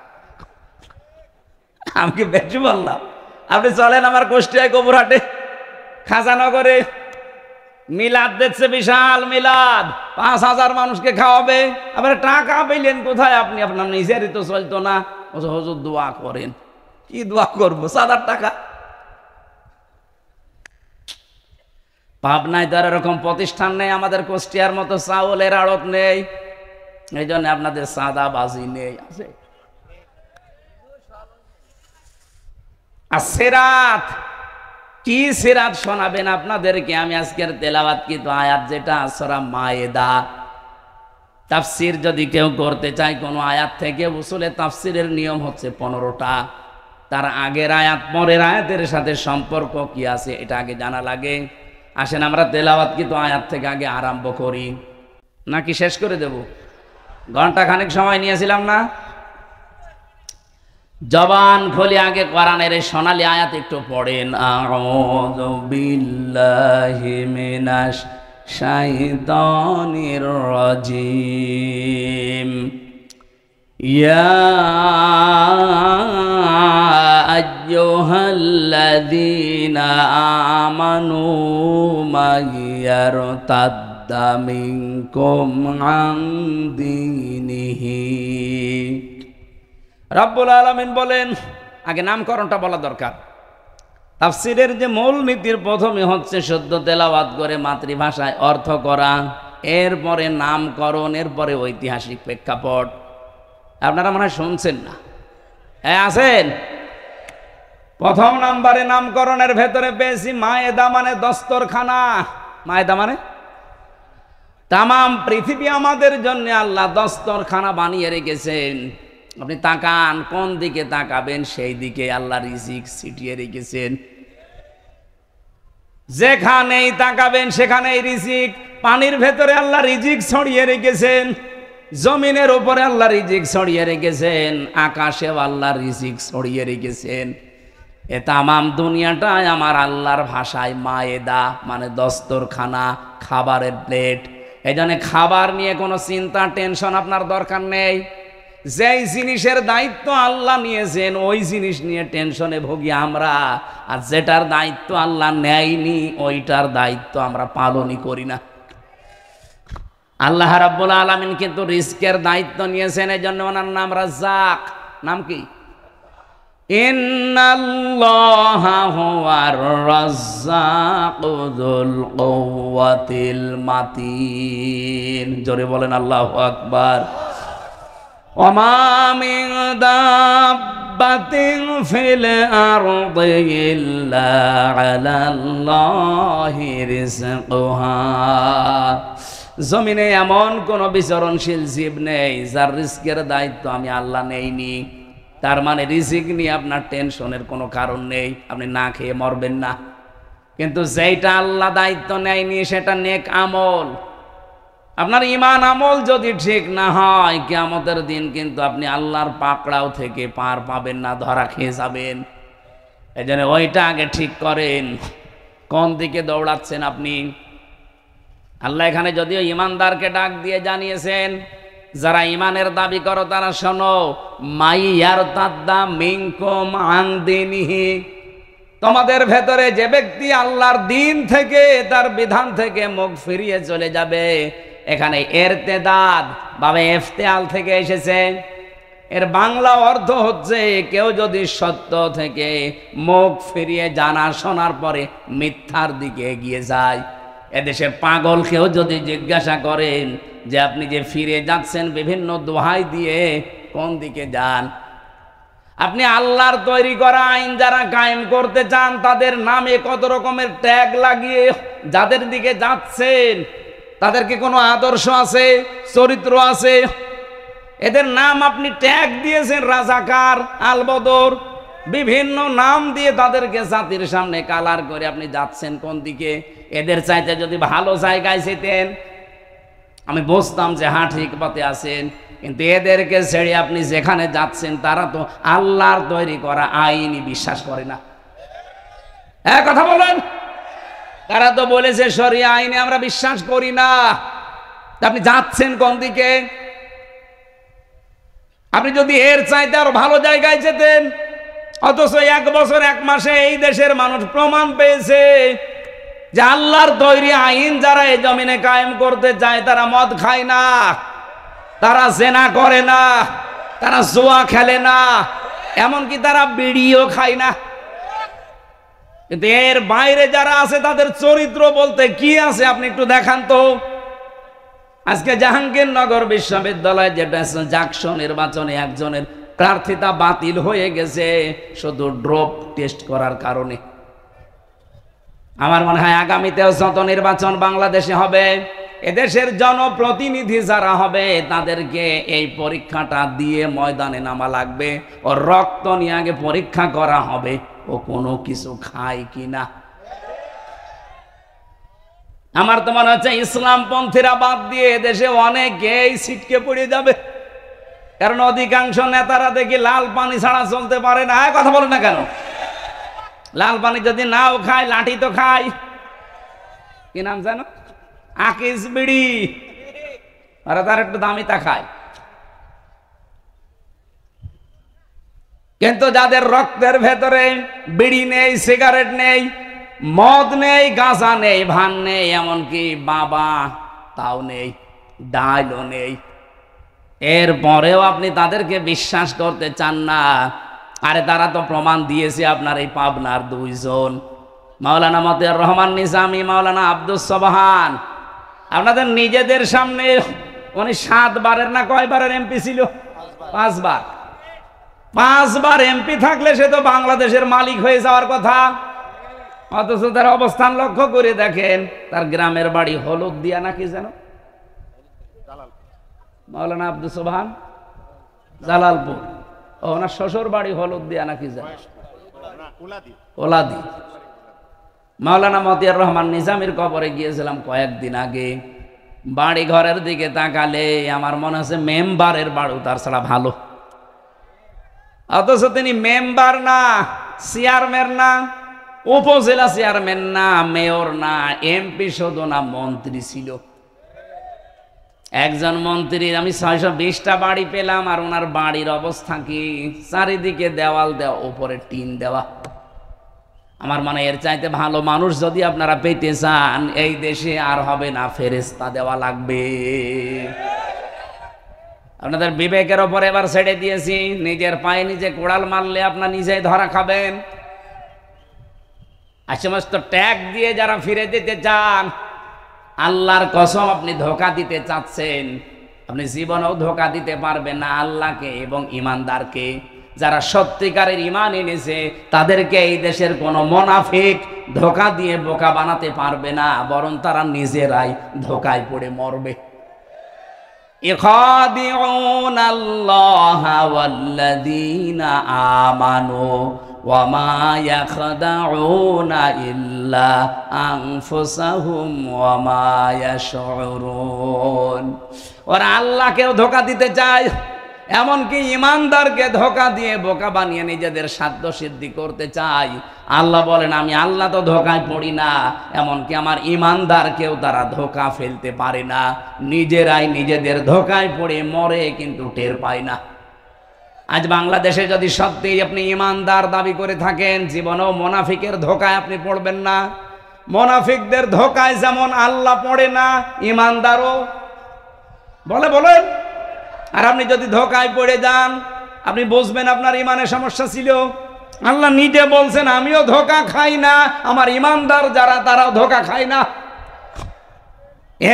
আমি কি বেশি বললাম? আপনি চলেন আমার কুষ্টিয়ায় কবুরহাটে খাজানগরে মিলাদ দিচ্ছে, বিশাল মিলাদ, 5000 মানুষকে খাওয়াবে। আবার টাকা পেলেন কোথায় আপনি? আপনার নিজেরই তো চলতো না। হুজুর দোয়া করেন। কি দোয়া করবো? 7-8 টাকা। পাবনায় তো আর এরকম প্রতিষ্ঠান নেই, আমাদের কুষ্টিয়ার মতো চাউলের আড়ত নেই, এই জন্য আপনাদের চাঁদাবাজি নেই। আছে আর সিরাত, কি সিরাত শোনাবেন আপনাদেরকে? আমি আজকের তেলাওয়াত কিন্তু আয়াত যেটা সূরা মায়েদা, তাফসির যদি কেউ করতে চায় কোনো আয়াত থেকে, উসুলে তাফসিরের নিয়ম হচ্ছে 15টা। তার আগের আয়াত পরের আয়াতের সাথে সম্পর্ক কি আছে এটা আগে জানা লাগে। আসেন আমরা তেলাওয়াত কিন্তু আয়াত থেকে আগে আরম্ভ করি, নাকি শেষ করে দেব? ঘন্টা খানেক সময় নিয়েছিলাম না? জবান খুলে আগে কোরআনের এই সোনালী আয়াত একটু পড়েন। আউযু বিল্লাহি মিনাশ শাইতানির রাজিম। ইয়া আইয়ুহাল্লাযীনা আমানু মাইয়ারতাদ্দা মিনকুম আন দীনিহি। রব্বুল আলামিন বলেন, আগে নামকরণটা বলা দরকার। তাফসীরের যে মূল নীতির প্রথমে হচ্ছে শুদ্ধ তেলাওয়াত করে মাতৃভাষায় অর্থ করা, এরপরে নামকরণ, এরপরে ঐতিহাসিক প্রেক্ষাপট। আপনারা মনে হয় শুনছেন না? হ্যাঁ, আছেন? প্রথম নাম্বারে নামকরণের ভেতরে পেয়েছি মায়েদা, মানে দস্তরখানা। মায়েদা মানে তামাম পৃথিবী আমাদের জন্য আল্লাহ দস্তরখানা বানিয়ে রেখেছেন। আপনি তাকান, কোন দিকে তাকাবেন সেই দিকে আল্লাহ রিজিক ছিটিয়ে রেখেছেন। যেখানেই তাকাবেন সেখানেই রিজিক। পানির ভেতরে আল্লাহ রিজিক ছড়িয়ে রেখেছেন, জমিনের উপরে আল্লাহ রিজিক ছড়িয়ে রেখেছেন, আকাশেও আল্লাহ রিজিক ছড়িয়ে রেখেছেন। এ তামাম দুনিয়াটাই আমার আল্লাহর ভাষায় মায়েদা, মানে দস্তরখানা, খাবারের প্লেট। এই জন্য খাবার নিয়ে কোনো চিন্তা টেনশন আপনার দরকার নেই। যেই জিনিসের দায়িত্ব আল্লাহ নিয়েছেন ওই জিনিস নিয়ে টেনশনে ভুগি আমরা, আর যেটার দায়িত্ব আল্লাহ নেয়নি ওইটার দায়িত্ব আমরা পালনই করি না। আল্লাহ রাব্বুল আলামিন কিন্তু রিজকের দায়িত্ব নিয়েছেন, এই জন্য ওনার নাম রাজ্জাক। নাম কি? ইন্নাল্লাহা হুয়ার রাজ্জাকু যুল কুওয়াতিল মাতিন। জোরে বলেন আল্লাহু আকবার। ওমা মিন দাব্বাতিন ফিল আরদি ইল্লা আলাল্লাহি রিজকুহা। জমিনে এমন কোন বিচরণশীল জীব নেই যার রিজকের দায়িত্ব আমি আল্লাহ নেইনি। তার মানে রিজিক নিয়ে আপনার টেনশনের কোনো কারণ নেই, আপনি না খেয়ে মরবেন না। কিন্তু যেটা আল্লাহ দায়িত্ব নেয়নি সেটা নেক আমল। আপনার ঈমান আমল যদি ঠিক না হয়, কিয়ামতের দিন কিন্তু আপনি আল্লাহর পাকড়াও থেকে পার পাবেন না, ধরা খেয়ে যাবেন। এজন্য ওইটা আগে ঠিক করেন, কোন দিকে দৌড়াচ্ছেন আপনি। আল্লাহ এখানে যদিও ঈমানদারকে ডাক দিয়ে জানিয়েছেন, যারা ঈমানের দাবি করো তারা শোনো, মাই ইয়ারতাদ্দা মিনকুম আন দীনিহি, তোমাদের ভেতরে যে ব্যক্তি আল্লাহর দিন থেকে, তার বিধান থেকে মুখ ফিরিয়ে চলে যাবে। এখানে ইরতেদাদ বা ইফতিয়াল থেকে এসেছে। এর বাংলা অর্থ হচ্ছে কেউ যদি সত্য থেকে মুখ ফিরিয়ে জানা শোনার পরে মিথ্যার দিকে এগিয়ে যায়। এদেশের পাগল কেউ যদি জিজ্ঞাসা করেন যে আপনি যে ফিরে যাচ্ছেন বিভিন্ন দোহাই দিয়ে, কোন দিকে যান? আপনি আল্লাহর তৈরি করা আইন যারা কায়েম করতে চান, তাদের নামে কত রকমের ট্যাগ লাগিয়ে যাদের দিকে যাচ্ছেন, তাদেরকে কোনো আদর্শ আছে, চরিত্র আছে? এদের নাম আপনি ট্যাগ দিয়েছেন রাজাকার, আলবদর, বিভিন্ন নাম দিয়ে তাদেরকে জাতির সামনে কালার করে আপনি যাচ্ছেন কোন দিকে? এদের চাইতে যদি ভালো জায়গায় যেতেন আমি বুঝতাম যে হ্যাঁ ঠিক পথে আছেন, কিন্তু এদেরকে ছেড়ে আপনি যেখানে যাচ্ছেন তারা তো আল্লাহর তৈরি করা আইনই বিশ্বাস করে না। হ্যাঁ কথা বলেন, তারা তো বলেছে শরিয়া আইনে আমরা বিশ্বাস করি না। আপনি যাচ্ছেন কোন দিকে? আপনি যদি এর চাইতে আরো ভালো জায়গায় যেতেন, অথচ 1 বছর 1 মাসে এই দেশের মানুষ প্রমাণ পেয়েছে যে আল্লাহর তৈরি আইন যারা এই জমিনে কায়েম করতে চায় তারা মদ খায় না, তারা জেনা করে না, তারা জুয়া খেলে না, এমনকি তারা বিড়িও খায় না। কিন্তু এর বাইরে যারা আছে তাদের চরিত্র বলতে কি আছে আপনি একটু দেখান তো। আজকে জাহাঙ্গীরনগর বিশ্ববিদ্যালয়ে যেটা জাকসু নির্বাচনে একজনের প্রার্থিতা বাতিল হয়ে গেছে শুধু ড্রপ টেস্ট করার কারণে। আমার মনে হয় আগামীতেও যত নির্বাচন বাংলাদেশে হবে, এদেশের জনপ্রতিনিধি যারা হবে তাদেরকে এই পরীক্ষাটা দিয়ে ময়দানে নামা লাগবে। ও রক্ত নিয়ে আগে পরীক্ষা করা হবে ও কোনো কিছু খায় কিনা। আমার তো মনে হচ্ছে ইসলামপন্থীরা বাদ দিয়ে দেশে অনেকেই ছিটকে পড়ে যাবে, কারণ অধিকাংশ নেতারা দেখি লাল পানি ছাড়া চলতে পারে না। কথা বলে না কেন? লাল পানি যদি নাও খায়, লাঠি তো খায়। কি নাম জানো? আকিস বিড়ি, আর তার একটু দামি তা খায়। কিন্তু যাদের রক্তের ভেতরে বিড়ি নেই, সিগারেট নেই, মদ নেই, গাঁজা নেই, ভান নেই, এমনকি বাবা তাও নেই, ডালও নেই, এরপরেও আপনি তাদেরকে বিশ্বাস করতে চান না। আরে তারা তো প্রমাণ দিয়েছে। আপনার এই পাবনার 2 জন, মাওলানা মতিয়ার রহমান নিজামী, মাওলানা আব্দুস সোবহান, আপনাদের নিজেদের সামনে উনি 7 বারের না কয়বারের এমপি ছিল? 5 বার। 5 বার এমপি থাকলে সে তো বাংলাদেশের মালিক হয়ে যাওয়ার কথা। অথচ তার অবস্থান লক্ষ্য করে দেখেন, তার গ্রামের বাড়ি হলুদিয়া নাকি যেন, মাওলানা আব্দুস সোবহান জালালপুর। ওনার শ্বশুর বাড়ি হলুদিয়া নাকি যেন, ওলাদি। মাওলানা মতিয়ার রহমান নিজামীর কবরে গিয়েছিলাম কয়েকদিন আগে। বাড়ি ঘরের দিকে তাকালে আমার মনে হচ্ছে মেম্বারের বাড়ি তার ছাড়া ভালো। অথচ তিনি মেম্বার না, চেয়ারম্যান না, উপজেলা চেয়ারম্যান না, মেয়র না, এমপি শুধু না, মন্ত্রী ছিল। একজন মন্ত্রীর আমি 620টা বাড়ি পেলাম, আর ওনার বাড়ির অবস্থা কি? চারিদিকে দেওয়াল দেওয়া, উপরে টিন দেওয়া। আমার মনে এর চাইতে ভালো মানুষ যদি আপনারা পেতে চান, এই দেশে আর হবে না, ফেরেশতা দেওয়া লাগবে। আপনাদের বিবেকের ওপর এবার ছেড়ে দিয়েছি। নিজের পায়ে নিজে কোড়াল মারলে আপনার নিজেই ধরা খাবেন। আর সমস্ত ট্যাগ দিয়ে যারা ফিরে দিতে চান, আল্লাহর কসম আপনি ধোঁকা দিতে চাচ্ছেন, আপনি জীবনেও ধোঁকা দিতে পারবেন না আল্লাহকে এবং ইমানদারকে। যারা সত্যিকারের ঈমান এনেছে তাদেরকে এই দেশের কোনো মুনাফিক ধোঁকা দিয়ে বোকা বানাতে পারবে না, বরং তারা নিজেরাই ধোঁকায় পড়ে মরবে। ইখাদিউনাল্লাহা ওয়াল্লাযীনা আমানু ওয়া মা ইয়াখদাউনা ইল্লা আনফুসাহুম ওয়া মা ইয়াশউরুন। ওরা আল্লাহকেও ধোঁকা দিতে চায়, এমনকি ইমানদারকে ধোঁকা দিয়ে বোকা বানিয়ে নিজেদের সাধ্য সিদ্ধি করতে চায়। আল্লাহ বলেন আমি আল্লাহ তো ধোঁকায় পড়ি না, এমনকি আমার ইমানদারকেও তারা ধোঁকা ফেলতে পারে না। নিজেরাই নিজেদের ধোঁকায় পড়ে মরে কিন্তু টের পায় না। আজ বাংলাদেশে যদি সত্যি আপনি ইমানদার দাবি করে থাকেন, জীবনেও মুনাফিকের ধোঁকায় আপনি পড়বেন না। মুনাফিকদের ধোঁকায় যেমন আল্লাহ পড়ে না, ইমানদারও বলেন। আর আপনি যদি ধোঁকায় পড়ে যান, আপনি বুঝবেন আপনার ইমানের সমস্যা ছিল। আল্লাহ নিজে বলছেন আমিও ধোঁকা খাই না, আমার ইমানদার যারা তারাও ধোঁকা খায় না।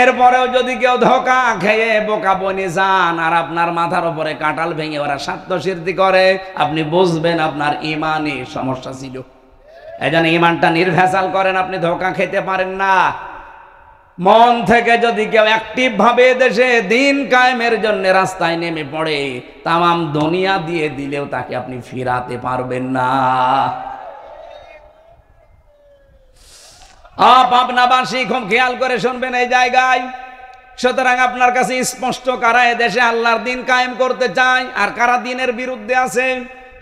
এরপরেও যদি কেউ ধোঁকা খেয়ে বোকা বনে যান আর আপনার মাথার উপরে কাঁঠাল ভেঙে ওরা সাধ্য সিদ্ধি করে, আপনি বুঝবেন আপনার ইমানে সমস্যা ছিল। এই জন্য ইমানটা নির্ভেজাল করেন, আপনি ধোঁকা খেতে পারেন না। মন থেকে যদি কেউ অ্যাক্টিভ ভাবে দেশে দিন কায়েমের জন্য রাস্তায় নেমে পড়ে, তামাম দুনিয়া দিয়ে দিলেও তাকে আপনি ফিরাতে পারবেন না। পাবনাবাসী খুব খেয়াল করে শুনবেন এই জায়গায়। সুতরাং আপনার কাছে স্পষ্ট কারা দেশে আল্লাহর দিন কায়েম করতে চায় আর কারা দিনের বিরুদ্ধে আছে।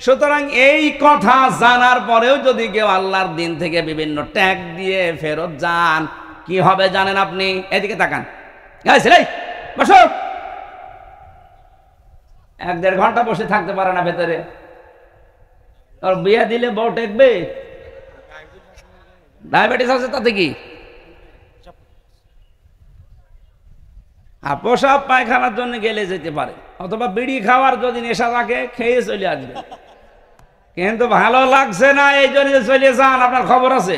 সুতরাং এই কথা জানার পরেও যদি কেউ আল্লাহর দিন থেকে বিভিন্ন ট্যাগ দিয়ে ফেরত যান, কি হবে জানেন আপনি? এদিকে তাকান, বসো। 1-1.5 ঘন্টা বসে থাকতে পারে না ভেতরে। ওর বিয়ে দিলে বউ টেকবে? ডায়াবেটিস আছে তাতে কি? প্রসাব পায়খানার জন্য গেলে যেতে পারে, অথবা বিড়ি খাওয়ার যদি নেশা থাকে খেয়ে চলে আসবে। কিন্তু ভালো লাগছে না এই জন্য চলে যান, আপনার খবর আছে।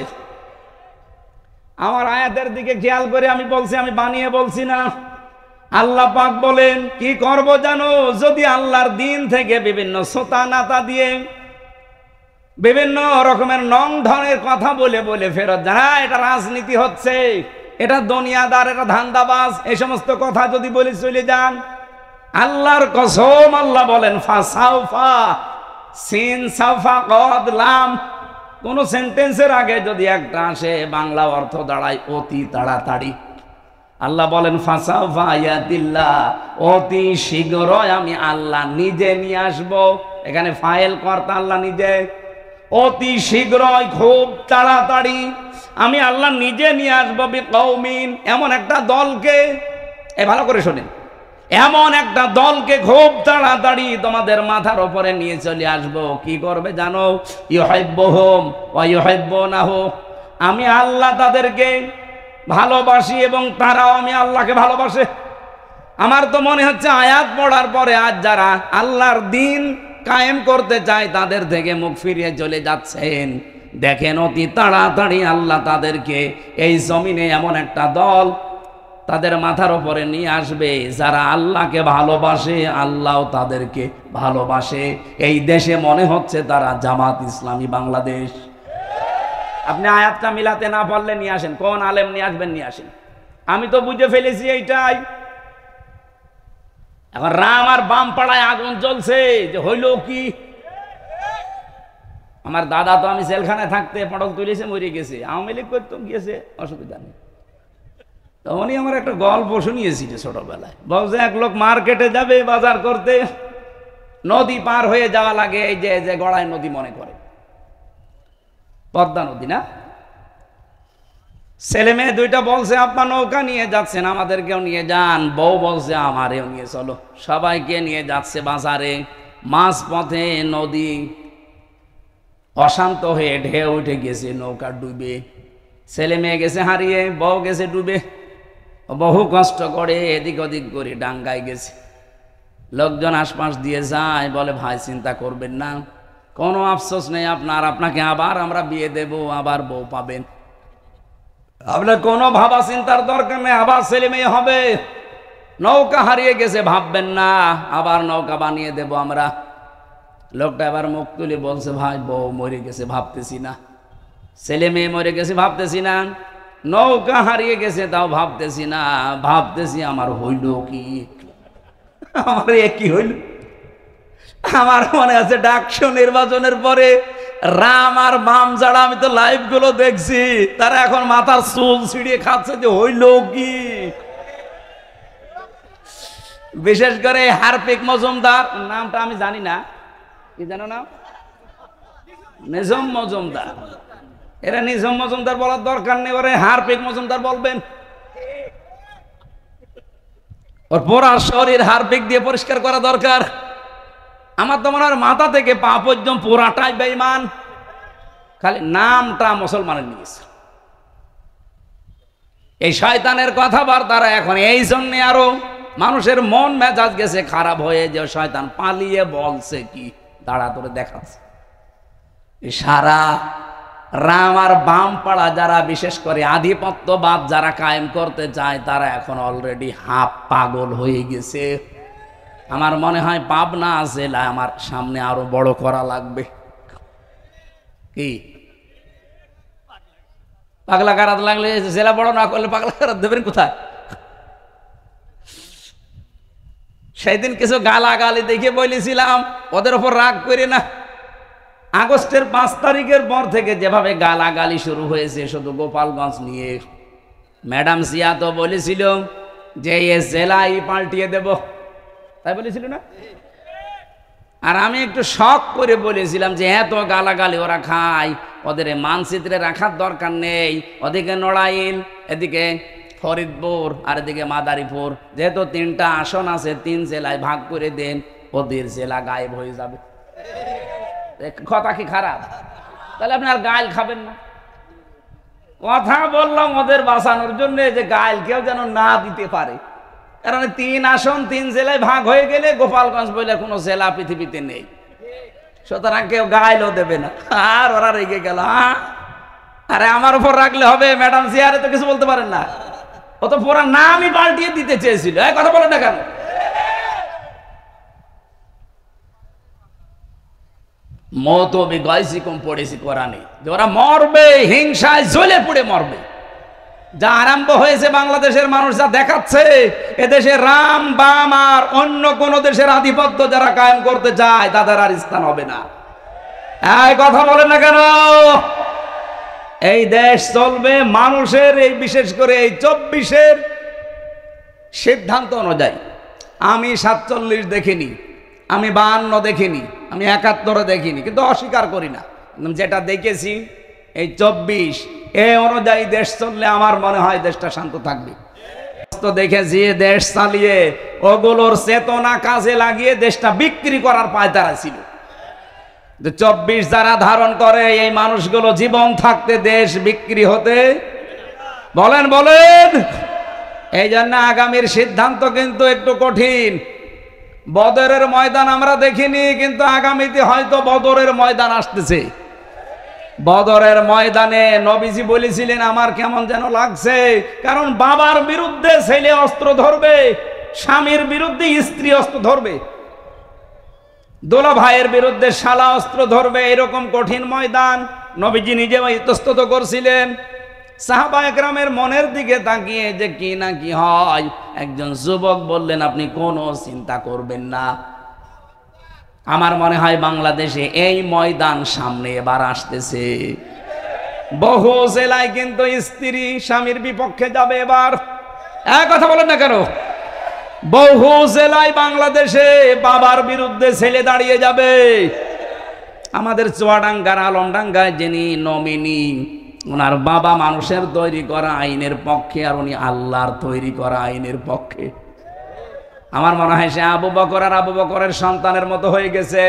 আমার আয়াতের দিকে খেয়াল করে আমি বলছি, আমি বানিয়ে বলছি না। আল্লাহ পাক বলেন কি করব জানো? যদি আল্লাহর দিন থেকে বিভিন্ন সোতা নাতা দিয়ে বিভিন্ন রকমের নং ধরনের কথা বলে বলে ফেরত যান, এটা রাজনীতি হচ্ছে, এটা দুনিয়াদার, এটা ধান্দাবাজ, এই সমস্ত কথা যদি বলে চলে যান, আল্লাহর কসম আল্লাহ বলেন ফাসাউফা, সিন সাফা কদ লাম, কোন সেন্টেন্সের আগে যদি একটা আসে বাংলা অর্থ দাঁড়ায় অতি তাড়াতাড়ি। আল্লাহ বলেন ফাসাউফা ইয়াতিল্লাহ, অতি শীঘ্রই আমি আল্লাহ নিজে নিয়ে আসব। এখানে ফাইল কর্তা আল্লাহ নিজে। অতি শীঘ্রই, খুব তাড়াতাড়ি আমি আল্লাহ নিজে নিয়ে আসবো বিকৌমিন, এমন একটা দলকে। ভালো করে শোনেন, এমন একটা দলকে খুব তাড়াতাড়ি তোমাদের মাথার উপরে নিয়ে চলে আসবো। কি করবে জানো? ইউহিব্বুহুম ওয়া ইউহিব্বুনাহু, আমি আল্লাহ তাদেরকে ভালোবাসি এবং তারাও আমি আল্লাহকে ভালোবাসে। আমার তো মনে হচ্ছে আয়াত পড়ার পরে আজ যারা আল্লাহর দিন কায়েম করতে চায় তাদের থেকে মুখ ফিরিয়ে চলে যাচ্ছেন। দেখেন অতি তাড়াতাড়ি আল্লাহ তাদেরকে এই জমিনে এমন একটা দল তাদের মাথার উপরে নিয়ে আসবে যারা আল্লাহকে ভালোবাসে, আল্লাহও তাদেরকে ভালোবাসে। এই দেশে মনে হচ্ছে তারা জামাত ইসলামী বাংলাদেশ। আপনি আয়াতটা মিলাতে না পারলে নিয়ে আসেন, কোন আলেম নিয়ে আসবেন নিয়ে আসেন। আমি তো বুঝে ফেলেছি এইটাই। এখন রাম আর বাম পাড়ায় আগুন জ্বলছে, যে হইল কি? আমার দাদা তো আমি জেলখানায় থাকতে পটল তুলেছে, মরে গেছে, আওয়ামী লীগ করতে গিয়েছে, অসুবিধা নেই। তখনই আমার একটা গল্প শুনিয়েছি যে ছোটবেলায়, বলছে এক লোক মার্কেটে যাবে বাজার করতে, নদী পার হয়ে যাওয়া লাগে, এই যে গড়াই নদী মনে করে, পদ্মা নদী না। ছেলে মেয়ে দুইটা বলছে আপা নৌকা নিয়ে যাচ্ছেন, আমাদেরকেও নিয়ে যান। বউ বলছে আমারেও নিয়ে চলো। সবাইকে নিয়ে যাচ্ছে বাজারে। মাঝ পথে নদী অশান্ত হয়ে ঢেউ উঠে গেছে, নৌকা ডুবে। ছেলে মেয়ে গেছে হারিয়ে, বউ গেছে ডুবে। বহু কষ্ট করে এদিক ওদিক করে ডাঙ্গায় গেছে। লোকজন আশপাশ দিয়ে যায়, বলে ভাই চিন্তা করবেন না, কোনো আফসোস নেই আপনার, আপনাকে আবার আমরা বিয়ে দেব, আবার বউ পাবেন, আপনার কোনো ভাবা চিন্তার দরকার নেই, আবার ছেলে মেয়ে হবে। নৌকা হারিয়ে গেছে ভাববেন না, আবার নৌকা বানিয়ে দেব আমরা। লোকটা এবার মুখ তুলে বলছে ভাই বউ মরে গেছে ভাবতেছি না, ছেলে মেয়ে মরে গেছে ভাবতেছি না, নৌকা হারিয়ে গেছে তাও ভাবতেছি না, ভাবতেছি আমার হইল কি, আমার কি হইল। আমার মনে আছে ডাকসু নির্বাচনের পরে রাম আর বাম যারা, আমি তো লাইভ গুলো দেখছি, তারা এখন মাথার চুল ছিঁড়িয়ে খাচ্ছে যে হইল কি। বিশেষ করে হারপিক মজুমদার, নামটা আমি জানি না, কি জানো না, নিঝুম মজুমদার। এরা নিঝুম মজুমদার বলার দরকার নেই, ওরে হারপিক মজুমদার বলবেন। ওর পুরা শরীর হারপিক দিয়ে পরিষ্কার করা দরকার। আমার তো মনে হয় মাথা থেকে পা পর্যন্ত পুরাটাই বেঈমান, খালি নামটা মুসলমানের নিয়েছে। এই শয়তানের কথাবার্তারা এখন এই জন্য আরো মানুষের মন মেজাজ গেছে খারাপ হয়ে, যে শয়তান পালিয়ে বলছে কি দাঁড়া ধরে দেখাচ্ছে। সারা রাম আর বাম পাড়া যারা, বিশেষ করে আধিপত্যবাদ যারা কায়েম করতে চায়, তারা এখন অলরেডি হাফ পাগল হয়ে গেছে। আমার মনে হয় পাবনা জেলা আমার সামনে আরো বড় করা লাগবে। কি পাগলা কারাত লাগলে জেলা বড় না করলে পাগলা কারাত দেবেন কোথায়? সেদিন কিছু গালাগালি দেখে বলেছিলাম, ওদের ওপর রাগ করে না। আগস্টের 5 তারিখের পর থেকে যেভাবে গালাগালি শুরু হয়েছে শুধু গোপালগঞ্জ নিয়ে, ম্যাডাম সিয়া তো বলেছিল যে এ জেলাই পাল্টিয়ে দেব, তাই বলেছিল না? আর আমি একটু শখ করে বলেছিলাম যে এত গালাগালি ওরা খায়, ওদের মানচিত্রে রাখার দরকার নেই। ওদিকে নড়াইল, এদিকে ফরিদপুর, আর এদিকে মাদারীপুর, যেহেতু 3টা আসন আছে, 3 জেলায় ভাগ করে দেন, ওদের জেলা গায়েব হয়ে যাবে। কথা কি খারাপ? তাহলে আপনি আর গাইল খাবেন না। কথা বললাম ওদের বাঁচানোর জন্য, যে গাইল কেউ যেন না দিতে পারে, কারণ 3 আসন 3 জেলায় ভাগ হয়ে গেলে গোপালগঞ্জ বলে কোনো জেলা পৃথিবীতে নেই, সুতরাং কেউ গাইলও দেবে না। আর ওরা রেগে গেল, আরে আমার উপর রাখলে হবে, ম্যাডাম জিয়ারে তো কিছু বলতে পারেন না, ও তো পুরো নামই পাল্টিয়ে দিতে চেয়েছিল। কথা বলেন না কেন? মত বিগয়সি কম পড়েছি কোরআনে, যে ওরা মরবে, হিংসায় জ্বলে পুড়ে মরবে। যা আরম্ভ হয়েছে বাংলাদেশের মানুষ যা দেখাচ্ছে, এদেশে রাম বাম আর অন্য কোন দেশের আধিপত্য যারা কায়েম করতে চায় তাদের আর স্থান হবে না। এই কথা বলেন না কেন? এই দেশ চলবে মানুষের, এই বিশেষ করে এই 24-এর সিদ্ধান্ত অনুযায়ী। আমি 47 দেখিনি, আমি 52 দেখিনি, আমি 71 দেখিনি, কিন্তু অস্বীকার করি না। যেটা দেখেছি এই 24 এই অনুযায়ী দেশ চললে আমার মনে হয় দেশটা শান্ত থাকবে। তো দেখেছি দেশ চালিয়ে ওগুলোর চেতনা কাজে লাগিয়ে দেশটা বিক্রি করার পায়তারা ছিল। 24 যারা ধারণ করে এই মানুষগুলো জীবন থাকতে দেশ বিক্রি হতে বলেন বলেন। এই জন্য আগামীর সিদ্ধান্ত কিন্তু একটু কঠিন। বদরের ময়দান আমরা দেখিনি, কিন্তু আগামীতে হয়তো বদরের ময়দান আসতেছে। বদরের ময়দানে নবীজি বলেছিলেন আমার কেমন যেন লাগছে, কারণ বাবার বিরুদ্ধে ছেলে অস্ত্র ধরবে, স্বামীর বিরুদ্ধে স্ত্রী অস্ত্র ধরবে, দোলা ভাইয়ের বিরুদ্ধে শালা অস্ত্র ধরবে। এরকম কঠিন ময়দান নবীজি নিজে ইতস্তত করছিলেন। সাহাবা একরামের মনের দিকে তাকিয়ে যে কি না কি হয়, একজন যুবক বললেন আপনি কোনো চিন্তা করবেন না। আমার মনে হয় বাংলাদেশে এই ময়দান সামনে এবার আসতেছে। বহু জেলায় কিন্তু স্ত্রী স্বামীর বিপক্ষে যাবে এবার। কথা বলেন না কেন? বহু জেলায় বাংলাদেশে বাবার বিরুদ্ধে ছেলে দাঁড়িয়ে যাবে। আমাদের চুয়াডাঙ্গার আলমডাঙ্গায় যিনি নমিনি, ওনার বাবা মানুষের তৈরি করা আইনের পক্ষে, আর উনি আল্লাহর তৈরি করা আইনের পক্ষে। আমার মনে হয় সে আবু বকর আর আবু বকরের সন্তানের মতো হয়ে গেছে।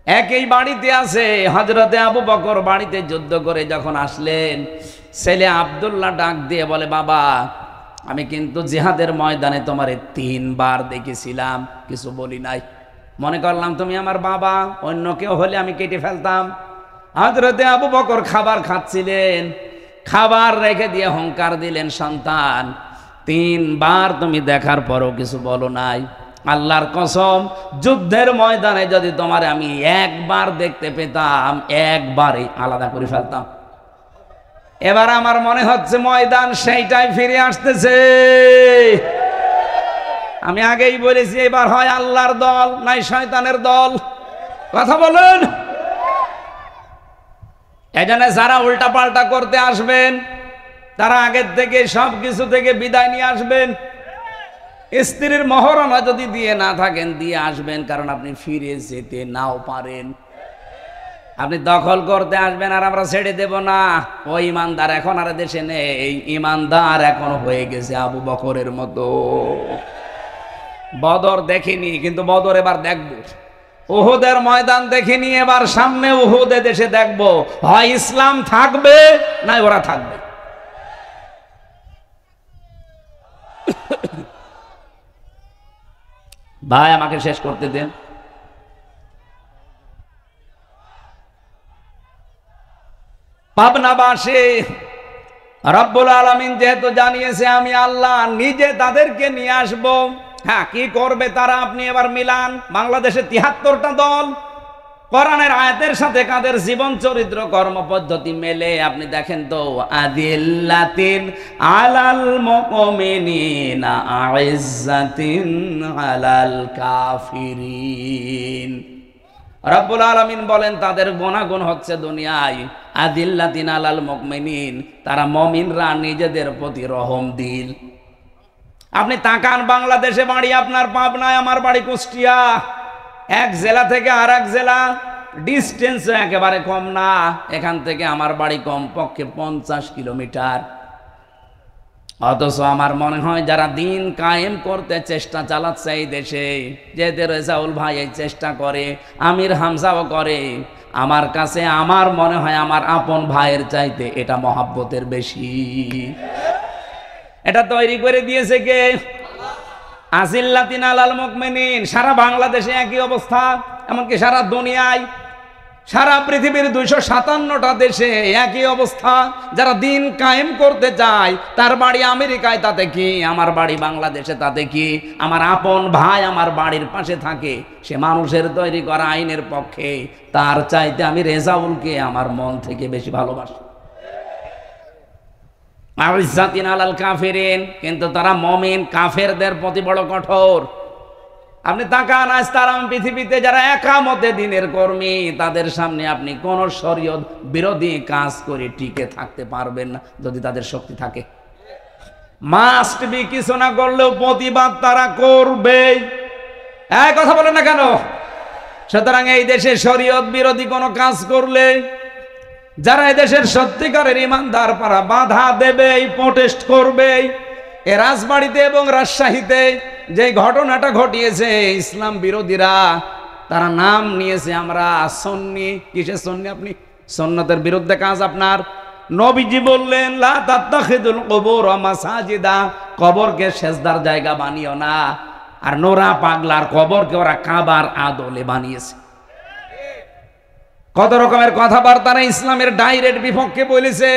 একই বাড়িতে আছে। হযরতে আবু বকর বাড়িতে যুদ্ধ করে যখন আসলেন, ছেলে আব্দুল্লাহ ডাক দিয়ে বলে বাবা আমি কিন্তু জিহাদের ময়দানে তোমারে 3 বার দেখেছিলাম, কিছু বলি নাই, মনে করলাম তুমি আমার বাবা, অন্য কেউ হলে আমি কেটে ফেলতাম। হযরতে আবু বকর খাবার খাচ্ছিলেন, খাবার রেখে দিয়ে হুঙ্কার দিলেন সন্তান 3 বার তুমি দেখার পরও কিছু বলো নাই, আল্লাহর কসম যুদ্ধের ময়দানে যদি তোমারে আমি 1 বার দেখতে পেতাম, একবারে আলাদা করে ফেলতাম। এবার আমার মনে হচ্ছে ময়দান সেইটাই ফিরে আসতেছে। আমি আগেই বলেছি এবার হয় আল্লাহর দল নাই শয়তানের দল। কথা বলুন। এজন্য যারা উল্টা পাল্টা করতে আসবেন তারা আগের থেকে সব কিছু থেকে বিদায় নিয়ে আসবেন। স্ত্রীর মহরণা যদি দিয়ে না থাকেন দিয়ে আসবেন, কারণ আপনি ফিরে যেতে নাও পারেন। আপনি দখল করতে আসবেন আর আমরা ছেড়ে দেব না। ওই ইমানদার এখন আর দেশে নেই, ইমানদার এখন হয়ে গেছে আবু বকরের মতো। বদর দেখিনি, কিন্তু বদর এবার দেখব। উহুদের ময়দান দেখিনি, এবার সামনে উহুদে দেশে দেখব, হয় ইসলাম থাকবে না ওরা থাকবে। ভাই আমাকে শেষ করতে দেন। পাবনাবাসী রব্বুল আলামিন যেহেতু জানিয়েছে আমি আল্লাহ নিজে তাদেরকে নিয়ে আসব। হ্যাঁ, কি করবে তারা আপনি এবার মিলান। বাংলাদেশে ৭৩টা দল, কোরআনের আয়াতের সাথে কাদের জীবন চরিত্র কর্মপদ্ধতি মেলে আপনি দেখেন তো। আদিল্লাতিন আলাল মুমিনিনা আইজ্জাতিন আলাল কাফিরিন। রব্বুল আলামিন বলেন তাদের গুণাগুণ হচ্ছে দুনিয়ায় আদিল্লাতিন আলাল মুমিনিন, তারা মুমিনরা নিজেদের প্রতি রহম দিল। আপনি তাকান, বাংলাদেশে বাড়ি আপনার পাবনায়, আমার বাড়ি কুষ্টিয়া। এক জেলা থেকে আর এক জেলা ডিস্টেন্স একেবারে কম না। এখান থেকে আমার বাড়ি কমপক্ষে 50 কিলোমিটার। অথচ আমার মনে হয় যারা দিন কায়েম করতে চেষ্টা চালাচ্ছে এই দেশে, যেতে রেজাউল ভাই এই চেষ্টা করে, আমির হামজাও করে, আমার কাছে আমার মনে হয় আমার আপন ভাইয়ের চাইতে এটা মহাব্বতের বেশি। এটা তৈরি করে দিয়েছে কে? আজিল্লাতিন আলাল মুমিনিন। সারা বাংলাদেশে একই অবস্থা, এমনকি সারা দুনিয়ায়, সারা পৃথিবীর 257টা দেশে একই অবস্থা। যারা দিন কায়েম করতে চায় তার বাড়ি আমেরিকায়, তাতে কি? আমার বাড়ি বাংলাদেশে, তাতে কি? আমার আপন ভাই আমার বাড়ির পাশে থাকে, সে মানুষের তৈরি করা আইনের পক্ষে, তার চাইতে আমি রেজাউলকে আমার মন থেকে বেশি ভালোবাসি। আইজ্জাতিন আলাল কাফিরিন, কিন্তু তারা মুমিন, কাফেরদের প্রতি বড় কঠোর। আপনি তাকান, আজ তারা পৃথিবীতে যারা একামতে দিনের কর্মী, তাদের সামনে আপনি কোন শরীয়ত বিরোধী কাজ করে টিকে থাকতে পারবেন না যদি তাদের শক্তি থাকে। মাস্ট বি, কিছু না করলেও প্রতিবাদ তারা করবে। এই কথা বলে না কেন? সুতরাং এই দেশে শরীয়ত বিরোধী কোনো কাজ করলে যারা এদেশের সত্যিকারের ইমানদার পারা বাধা দেবে, প্রোটেস্ট করবে। এ রাজবাড়িতে এবং রাজশাহীতে যে ঘটনাটা ঘটিয়েছে, ইসলাম বিরোধীরা তারা নাম নিয়েছে আমরা সুন্নি। কিসের সুন্নি? আপনি সুন্নতের বিরুদ্ধে কাজ আপনার। নবীজি বললেন লা তাত্তাখিদুল কুবুর মাসাজিদা, কবরকে সেজদার জায়গা বানিও না। আর নোরা পাগলার কবরকে ওরা কাবার আদলে বানিয়েছে। কত রকমের কথাবার্তা ইসলামের ডাইরেক্ট বিপক্ষে বলেছে।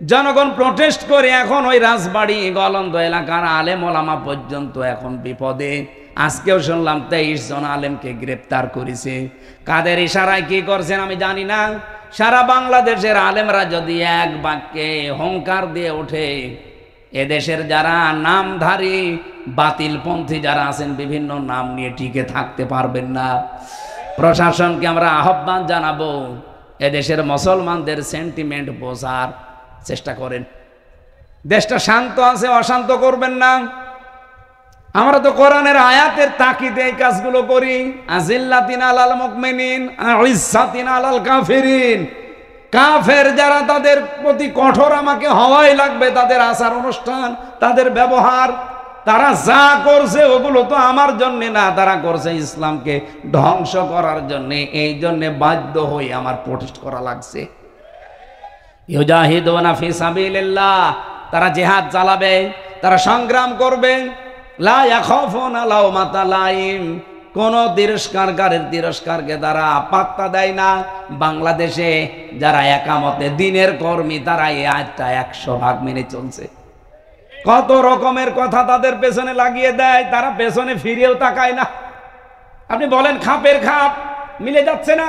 জনগণ প্রোটেস্ট করে এখন ওই রাজবাড়ি গলন্দ এলাকার আলেম ওলামা পর্যন্ত এখন বিপদে। আজকেও শুনলাম 23 জন আলেমকে গ্রেপ্তার করেছে। কাদের ইশারায় কি করছেন আমি জানি না। সারা বাংলাদেশের আলেমরা যদি এক বাক্যে হুঙ্কার দিয়ে ওঠে, এদেশের যারা নামধারী বাতিলপন্থী যারা আছেন বিভিন্ন নাম নিয়ে টিকে থাকতে পারবেন না। প্রশাসনকে আমরা আহ্বান জানাবো, এদেশের মুসলমানদের সেন্টিমেন্ট বোঝার চেষ্টা করেন। দেশটা শান্ত আছে, অশান্ত করবেন না। আমরা তো কোরআনের আয়াতের তাকিদে এই কাজগুলো করি। আজিল্লাতিন আলাল মুমিনিন আইজ্জাতিন আলাল কাফিরিন। কাফের যারা, তাদের প্রতি কঠোর আমাকে হওয়াই লাগবে। তাদের আচার অনুষ্ঠান, তাদের ব্যবহার, তারা যা করছে ওগুলো তো আমার জন্য না, তারা করছে ইসলামকে ধ্বংস করার জন্য। এই জন্য বাধ্য হয়ে আমার প্রোটেস্ট করা লাগছে। ইউজাহিদুনা ফি সাবিলিল্লাহ, তারা জিহাদ চালাবে, তারা সংগ্রাম করবে। লা ইয়াখাফুনা লাওমাতা লাইম, কোন তিরস্কারকারীর তিরস্কারকে তারা পাত্তা দেয় না। বাংলাদেশে যারা একামতে দিনের কর্মী, তারা এই আয়াতটা 100% মেনে চলছে। কত রকমের কথা তাদের পেছনে লাগিয়ে দেয়, তারা পেছনে ফিরেও তাকায় না। আপনি বলেন খাপের খাপ মিলে যাচ্ছে না?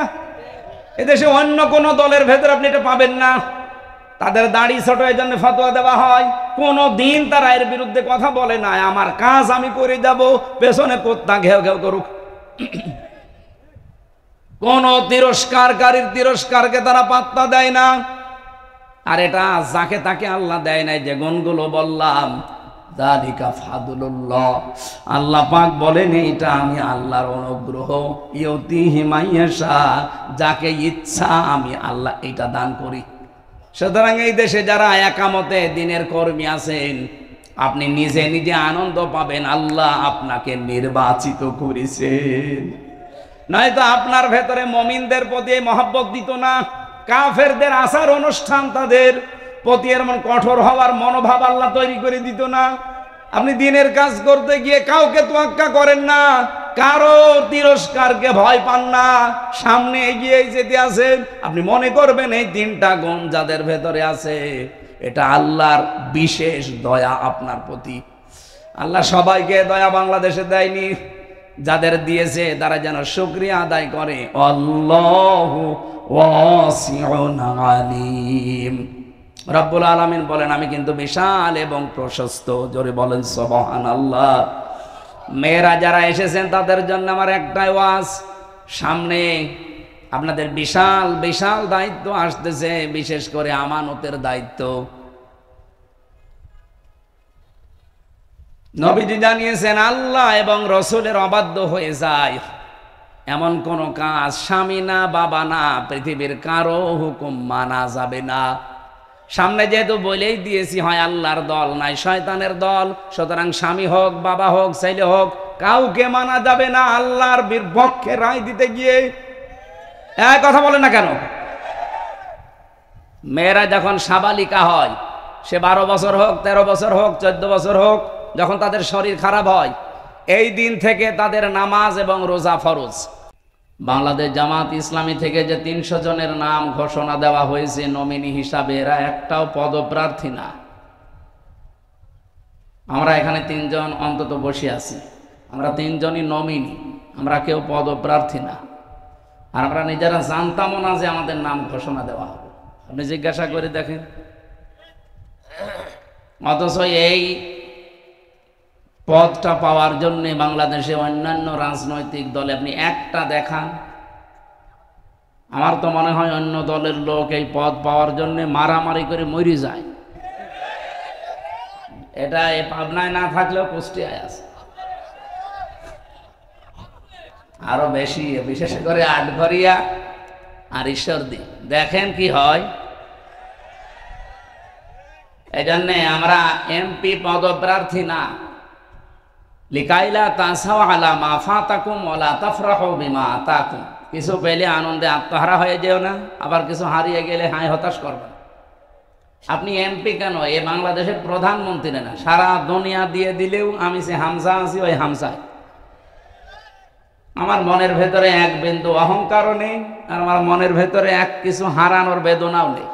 এদেশে অন্য কোন দলের ভেতর আপনি এটা পাবেন না। তাদের দাড়ি ছোট, এই জন্য ফতোয়া দেওয়া হয়। কোনো দিন তারা এর বিরুদ্ধে কথা বলে না। আমার কাজ আমি করে যাব, পেছনে কোত্তা ঘেউ ঘেউ করুক। কোন তিরস্কারকারীর তিরস্কারকে তারা পাত্তা দেয় না। আর এটা যাকে তাকে আল্লাহ দেয় নাই, যে গুণগুলো বললাম, যালিকা ফাদলুল্লাহ, আল্লাহ পাক বলেন এটা আমি আল্লাহর অনুগ্রহ, ইউতিহি মাইয়াশা, যাকে ইচ্ছা আমি আল্লাহ এটা দান করি। সুতরাং এই দেশে যারা একামতে দিনের কর্মী আছেন, আপনি নিজে নিজে আনন্দ পাবেন আল্লাহ আপনাকে নির্বাচিত করেছেন। নয়তো আপনার ভেতরে মুমিনদের প্রতি মহব্বত দিত না, কাফেরদের আচার অনুষ্ঠান তাদের প্রতি এমন কঠোর হওয়ার মনোভাব আল্লাহ তৈরি করে দিত না। আপনি দিনের কাজ করতে গিয়ে কাউকে তোয়াক্কা করেন না, কারো তিরস্কারকে ভয় পান না, সামনে এগিয়ে যেতে আছেন। আপনি মনে করবেন এই তিনটা গুণ যাদের ভেতরে আছে, এটা আল্লাহর বিশেষ দয়া আপনার প্রতি। আল্লাহ সবাইকে দয়া বাংলাদেশে দেয়নি, যাদের দিয়েছে তারা যেন শুকরিয়া আদায় করে। আল্লাহু ওয়াসিউন আলিম। রব্বুল আলামিন বলেন আমি কিন্তু বিশাল এবং প্রশস্ত। জোরে বলেন সুবহানাল্লাহ। মেয়েরা যারা এসেছেন তাদের জন্য আমার একটাই ওয়াজ, সামনে আপনাদের বিশাল বিশাল দায়িত্ব আসতেছে, বিশেষ করে আমানতের দায়িত্ব। নবীজি জানিয়েছেন আল্লাহ এবং রসুলের অবাধ্য হয়ে যায় এমন কোন কাজ স্বামী না বাবা না পৃথিবীর কারো হুকুম মানা যাবে না। সামনে যেহেতু বলেই দিয়েছি, হয় আল্লাহর দল নাই শয়তানের দল, সুতরাং স্বামী হোক বাবা হোক ছেলে হোক কাউকে মানা যাবে না আল্লাহর বিপক্ষে রায় দিতে গিয়ে। এক কথা বলে না কেন? মেয়েরা যখন সাবালিকা হয়, সে 12 বছর হোক 13 বছর হোক 14 বছর হোক, যখন তাদের শরীর খারাপ হয়, এই দিন থেকে তাদের নামাজ এবং রোজা ফরজ। বাংলাদেশ জামাত ইসলামী থেকে যে 300 জনের নাম ঘোষণা দেওয়া হয়েছে নমিনি হিসাবে, এরা একটাও পদপ্রার্থী না। আমরা এখানে 3 জন অন্তত বসে আছি, আমরা 3 জনই নমিনি, আমরা কেউ পদপ্রার্থী না। আর আমরা নিজেরা জানতামও না যে আমাদের নাম ঘোষণা দেওয়া হবে। আপনি জিজ্ঞাসা করে দেখেন। অথচ এই পদটা পাওয়ার জন্য বাংলাদেশে অন্যান্য রাজনৈতিক দলে আপনি একটা দেখান, আমার তো মনে হয় অন্য দলের লোক এই পদ পাওয়ার জন্য মারামারি করে মরে যায়। এটা এই পাবনায় না থাকলেও কুষ্টিয়ায় আছে, আরো বেশি, বিশেষ করে আটঘরিয়া আর ঈশ্বরদী। দেখেন কি হয়। এই জন্যে আমরা এমপি পদপ্রার্থী না। লিকাইলা তাসাও আলা মা ফাতাকুম ওয়ালা তাফরাহু বিমা আতাকুম। কিছু পেলে আনন্দে আত্মহারা হয়ে যেও না, আবার কিছু হারিয়ে গেলে হায় হতাশ করবেন। আপনি এমপি কেন, এ বাংলাদেশের প্রধানমন্ত্রী না, সারা দুনিয়া দিয়ে দিলেও আমি সে হামজা আছি ওই হামজায়। আমার মনের ভেতরে এক বিন্দু অহংকারও নেই, আর আমার মনের ভেতরে এক কিছু হারানোর বেদনাও নেই।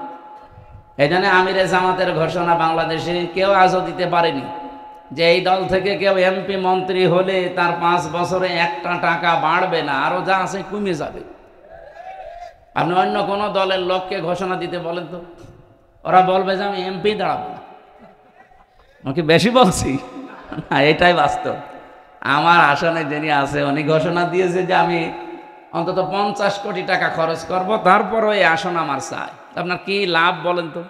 এই জন্য আমিরে জামাতের ঘোষণা বাংলাদেশে কেউ আজও দিতে পারেনি যে এই দল থেকে কেউ এমপি মন্ত্রী হলে তার 5 বছরে একটা টাকা বাড়বে না, আরো যা আছে কমে যাবে। আপনি অন্য কোনো দলের লোককে ঘোষণা দিতে বলেন তো, ওরা বলবে যে আমি এমপি দাঁড়াবো না। আমাকে বেশি বলছি না, এটাই বাস্তব। আমার আসনে যিনি আছে উনি ঘোষণা দিয়েছে যে আমি অন্তত 50 কোটি টাকা খরচ করব, তারপর ওই আসন আমার চাই। আপনার কি লাভ বলেন তো?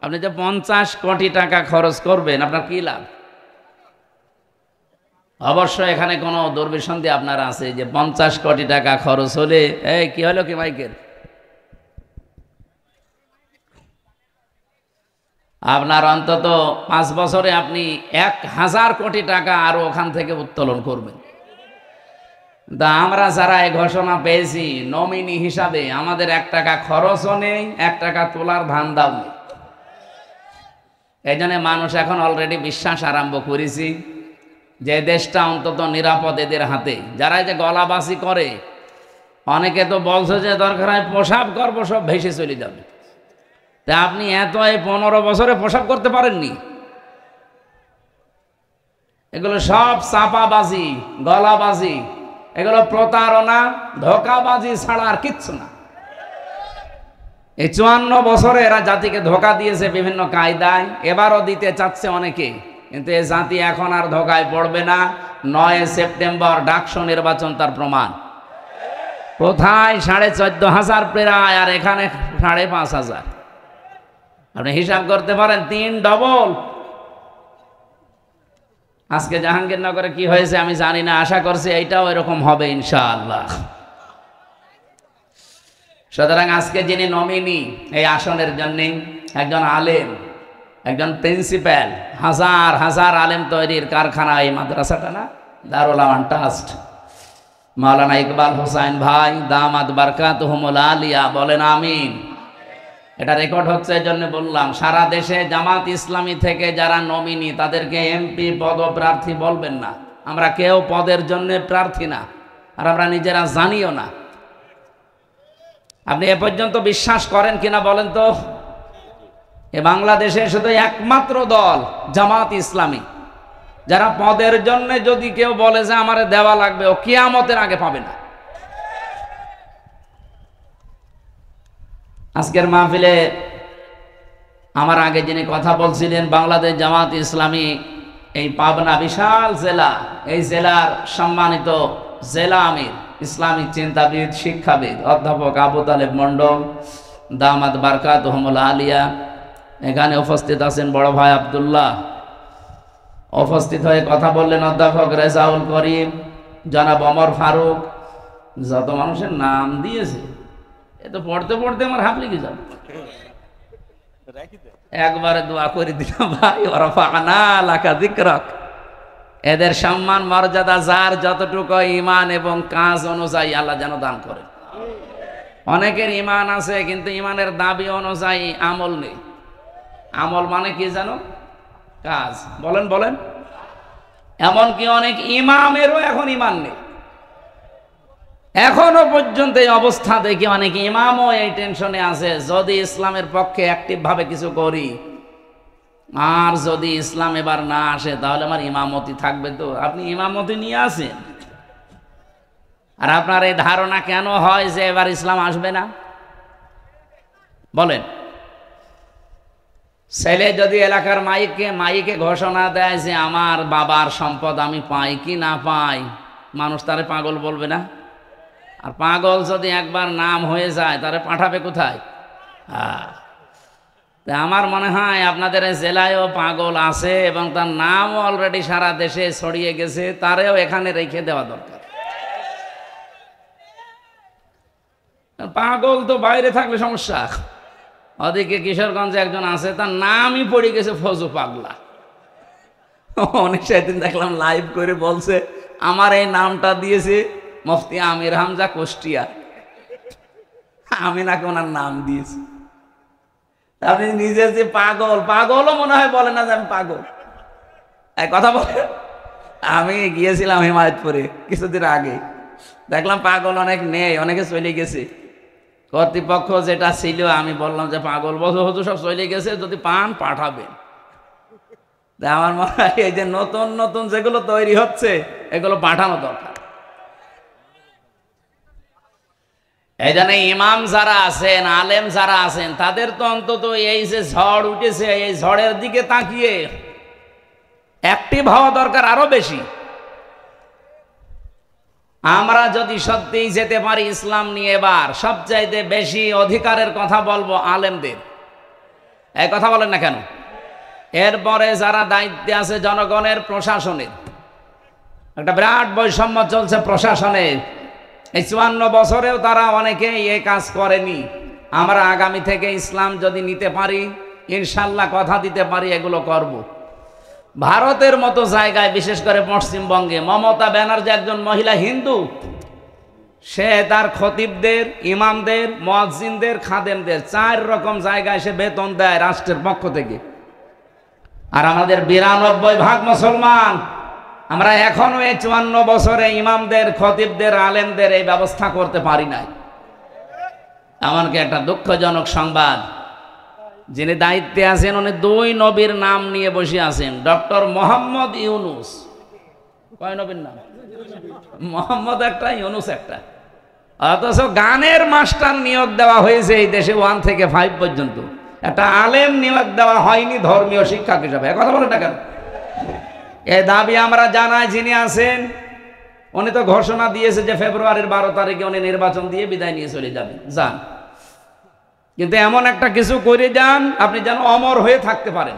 আপনি যে 50 কোটি টাকা খরচ করবেন, আপনার কি লাভ? অবশ্য এখানে কোনো দুর্বিসন্ধি আপনার আছে যে 50 কোটি টাকা খরচ হলে এই কি হলো কি মাইকের, আপনার অন্তত 5 বছরে আপনি 1000 কোটি টাকা আরো ওখান থেকে উত্তোলন করবেন। তা আমরা যারা এই ঘোষণা পেয়েছি নমিনি হিসাবে, আমাদের 1 টাকা খরচও নেই, 1 টাকা তোলার ধান্দাও নেই। এই জন্য মানুষ এখন অলরেডি বিশ্বাস আরম্ভ করেছি যে দেশটা অন্তত নিরাপদ এদের হাতে। যারা এই যে গলাবাসি করে, অনেকে তো বলছে যে দরকার হয় প্রসাব করবো, সব ভেসে চলে যাবে। তা আপনি এত এই 15 বছরে প্রসাব করতে পারেননি? এগুলো সব চাপাবাজি, গলাবাজি, এগুলো প্রতারণা, ধোকাবাজি ছাড়া আর কিচ্ছু না। এই 54 বছরে এরা জাতিকে ধোকা দিয়েছে বিভিন্ন কায়দায়, এবারও দিতে চাচ্ছে অনেকে। কিন্তু এই জাতি এখন আর ধোকায় পড়বে না। 9 সেপ্টেম্বর ডাকসু নির্বাচন তার প্রমাণ। কোথায় 14,500 প্রায়, আর এখানে 5,500। আপনি হিসাব করতে পারেন, 3 ডবল। আজকে জাহাঙ্গীরনগরে কি হয়েছে আমি জানি না, আশা করছি এইটাও এরকম হবে ইনশাআল্লাহ। সুতরাং আজকে যিনি নমিনি এই আসনের জন্য, একজন আলেম, একজন প্রিন্সিপাল, হাজার হাজার আলেম তৈরির কারখানা এই মাদ্রাসাটা না, দারুল আমান ট্রাস্ট। মাওলানা ইকবাল হোসাইন ভাই দামাত বারকাতুহুমুল আলিয়া, বলেন আমিন। এটা রেকর্ড হচ্ছে এই জন্য বললাম, সারা দেশে জামাত ইসলামী থেকে যারা নমিনি তাদেরকে এমপি পদপ্রার্থী বলবেন না। আমরা কেউ পদের জন্য প্রার্থী না, আর আমরা নিজেরা জানিও না। আপনি এ পর্যন্ত বিশ্বাস করেন কিনা বলেন তো? এ বাংলাদেশে শুধু একমাত্র দল জামাত ইসলামী, যারা পদের জন্য যদি কেউ বলে যে আমারে দেওয়া লাগবে, ও কিয়ামতের আগে পাবে না। আজকের মাহফিলে আমার আগে যিনি কথা বলছিলেন, বাংলাদেশ জামাত ইসলামী এই পাবনা বিশাল জেলা, এই জেলার সম্মানিত জেলা আমির, ইসলামিক চিন্তাবিদ, শিক্ষাবিদ অধ্যাপক আবু তালেব মন্ডল দামাত বারকাতুহুমুল আলিয়া, এখানে উপস্থিত আছেন বড় ভাই আব্দুল্লাহ, উপস্থিত হয়ে কথা বললেন অধ্যাপক রেজাউল করিম, জনাব ওমর ফারুক। যত মানুষের নাম দিয়েছে, এ তো পড়তে পড়তে আমার হাফ লেগে যাবে। একবারে দোয়া করে দিলাম, ভাই ওরফানা লাকা যিকরাক, এদের সম্মান মর্যাদা যার যতটুকু ঈমান এবং কাজ অনুযায়ী আল্লাহ যেন দান করেন। অনেকের ঈমান আছে কিন্তু ঈমানের দাবি অনুযায়ী আমল নেই। আমল মানে কি জানো? কাজ। বলেন বলেন। এমনকি অনেক ইমামেরও এখন ঈমান নেই। এখনো পর্যন্ত এই অবস্থা দেখি অনেক ইমামও এই টেনশনে আছে, যদি ইসলামের পক্ষে অ্যাক্টিভ ভাবে কিছু করি, আর যদি ইসলাম এবার না আসে তাহলে আমার ইমামতি থাকবে তো? আপনি ইমামতি নিয়ে আসেন, আর আপনার এই ধারণা কেন হয় যে এবার ইসলাম আসবে না? বলেন। ছেলে যদি এলাকার মাইকে ঘোষণা দেয় যে আমার বাবার সম্পদ আমি পাই কি না পাই, মানুষ তারে পাগল বলবে না? আর পাগল যদি একবার নাম হয়ে যায় তারে পাঠাবে কোথায়? আমার মনে হয় আপনাদের জেলায়ও পাগল আছে এবং তার নামও অলরেডি সারা দেশে ছড়িয়ে গেছে, তারেও এখানে রেখে দেওয়া দরকার। পাগল তো বাইরে থাকলে সমস্যা। ওদিকে কিশোরগঞ্জে একজন আছে, তার নামই পড়ে গেছে ফজু পাগলা। অনেক সেদিন দেখলাম লাইভ করে বলছে, আমার এই নামটা দিয়েছে মুফতি আমির হামজা কুষ্টিয়া, আমি নাকি ওনার নাম দিয়েছি। আপনি নিজে যে পাগল, পাগলও মনে হয় বলে না যে আমি পাগল। এক কথা বলে, আমি গিয়েছিলাম হিমায়তপুরে কিছুদিন আগে, দেখলাম পাগল অনেক নেই, অনেকে চলে গেছে। কর্তৃপক্ষ যেটা ছিল, আমি বললাম যে পাগল বছর হতো সব চলে গেছে, যদি পান পাঠাবেন। আমার মনে হয় এই যে নতুন নতুন যেগুলো তৈরি হচ্ছে এগুলো পাঠানো দরকার। এই জন্য ইমাম যারা আছেন, আলেম যারা আছেন, তাদের তো অন্তত এই যে ঝড় উঠেছে এই ঝড়ের দিকে তাকিয়ে অ্যাক্টিভ হওয়া দরকার আরো বেশি। আমরা যদি সত্যিই যেতে পারি ইসলাম নিয়ে, এবার সবচাইতে বেশি অধিকারের কথা বলবো আলেমদের। এই কথা বলেন না কেন? এরপরে যারা দায়িত্বে আছে জনগণের, প্রশাসনের, একটা বিরাট বৈষম্য চলছে প্রশাসনের। এই 54 বছরেও তারা অনেকেই এই কাজ করেনি। আমরা আগামী থেকে ইসলাম যদি নিতে পারি, ইনশাল্লাহ কথা দিতে পারি এগুলো করব। ভারতের মতো জায়গায়, বিশেষ করে পশ্চিমবঙ্গে, মমতা ব্যানার্জি একজন মহিলা হিন্দু, সে তার খতিবদের, ইমামদের, মুয়াজ্জিনদের, খাদেমদের 4 রকম জায়গায় সে বেতন দেয় রাষ্ট্রের পক্ষ থেকে। আর আমাদের 92% মুসলমান, আমরা এখনো এই 54 বছরে ইমামদের, খতিবদের, আলেমদের এই ব্যবস্থা করতে পারি নাই। এমনকি একটা দুঃখজনক সংবাদ, যিনি দায়িত্বে আছেন উনি 2 নবীর নাম নিয়ে বসে আছেন। ডক্টর মোহাম্মদ ইউনুস, কয় নবীর নাম? মোহাম্মদ একটা, ইউনুস একটা। অথচ গানের মাস্টার নিয়োগ দেওয়া হয়েছে এই দেশে 1 থেকে 5 পর্যন্ত। একটা আলেম নিয়োগ দেওয়া হয়নি ধর্মীয় শিক্ষক হিসাবে। কথা বলেন না কেন? এই দাবি আমরা জানাই, যিনি আছেন উনি তো ঘোষণা দিয়েছে যে ফেব্রুয়ারির 12 তারিখে উনি নির্বাচন দিয়ে বিদায় নিয়ে চলে যাবেন, যান। কিন্তু এমন একটা কিছু করে যান আপনি যেন অমর হয়ে থাকতে পারেন।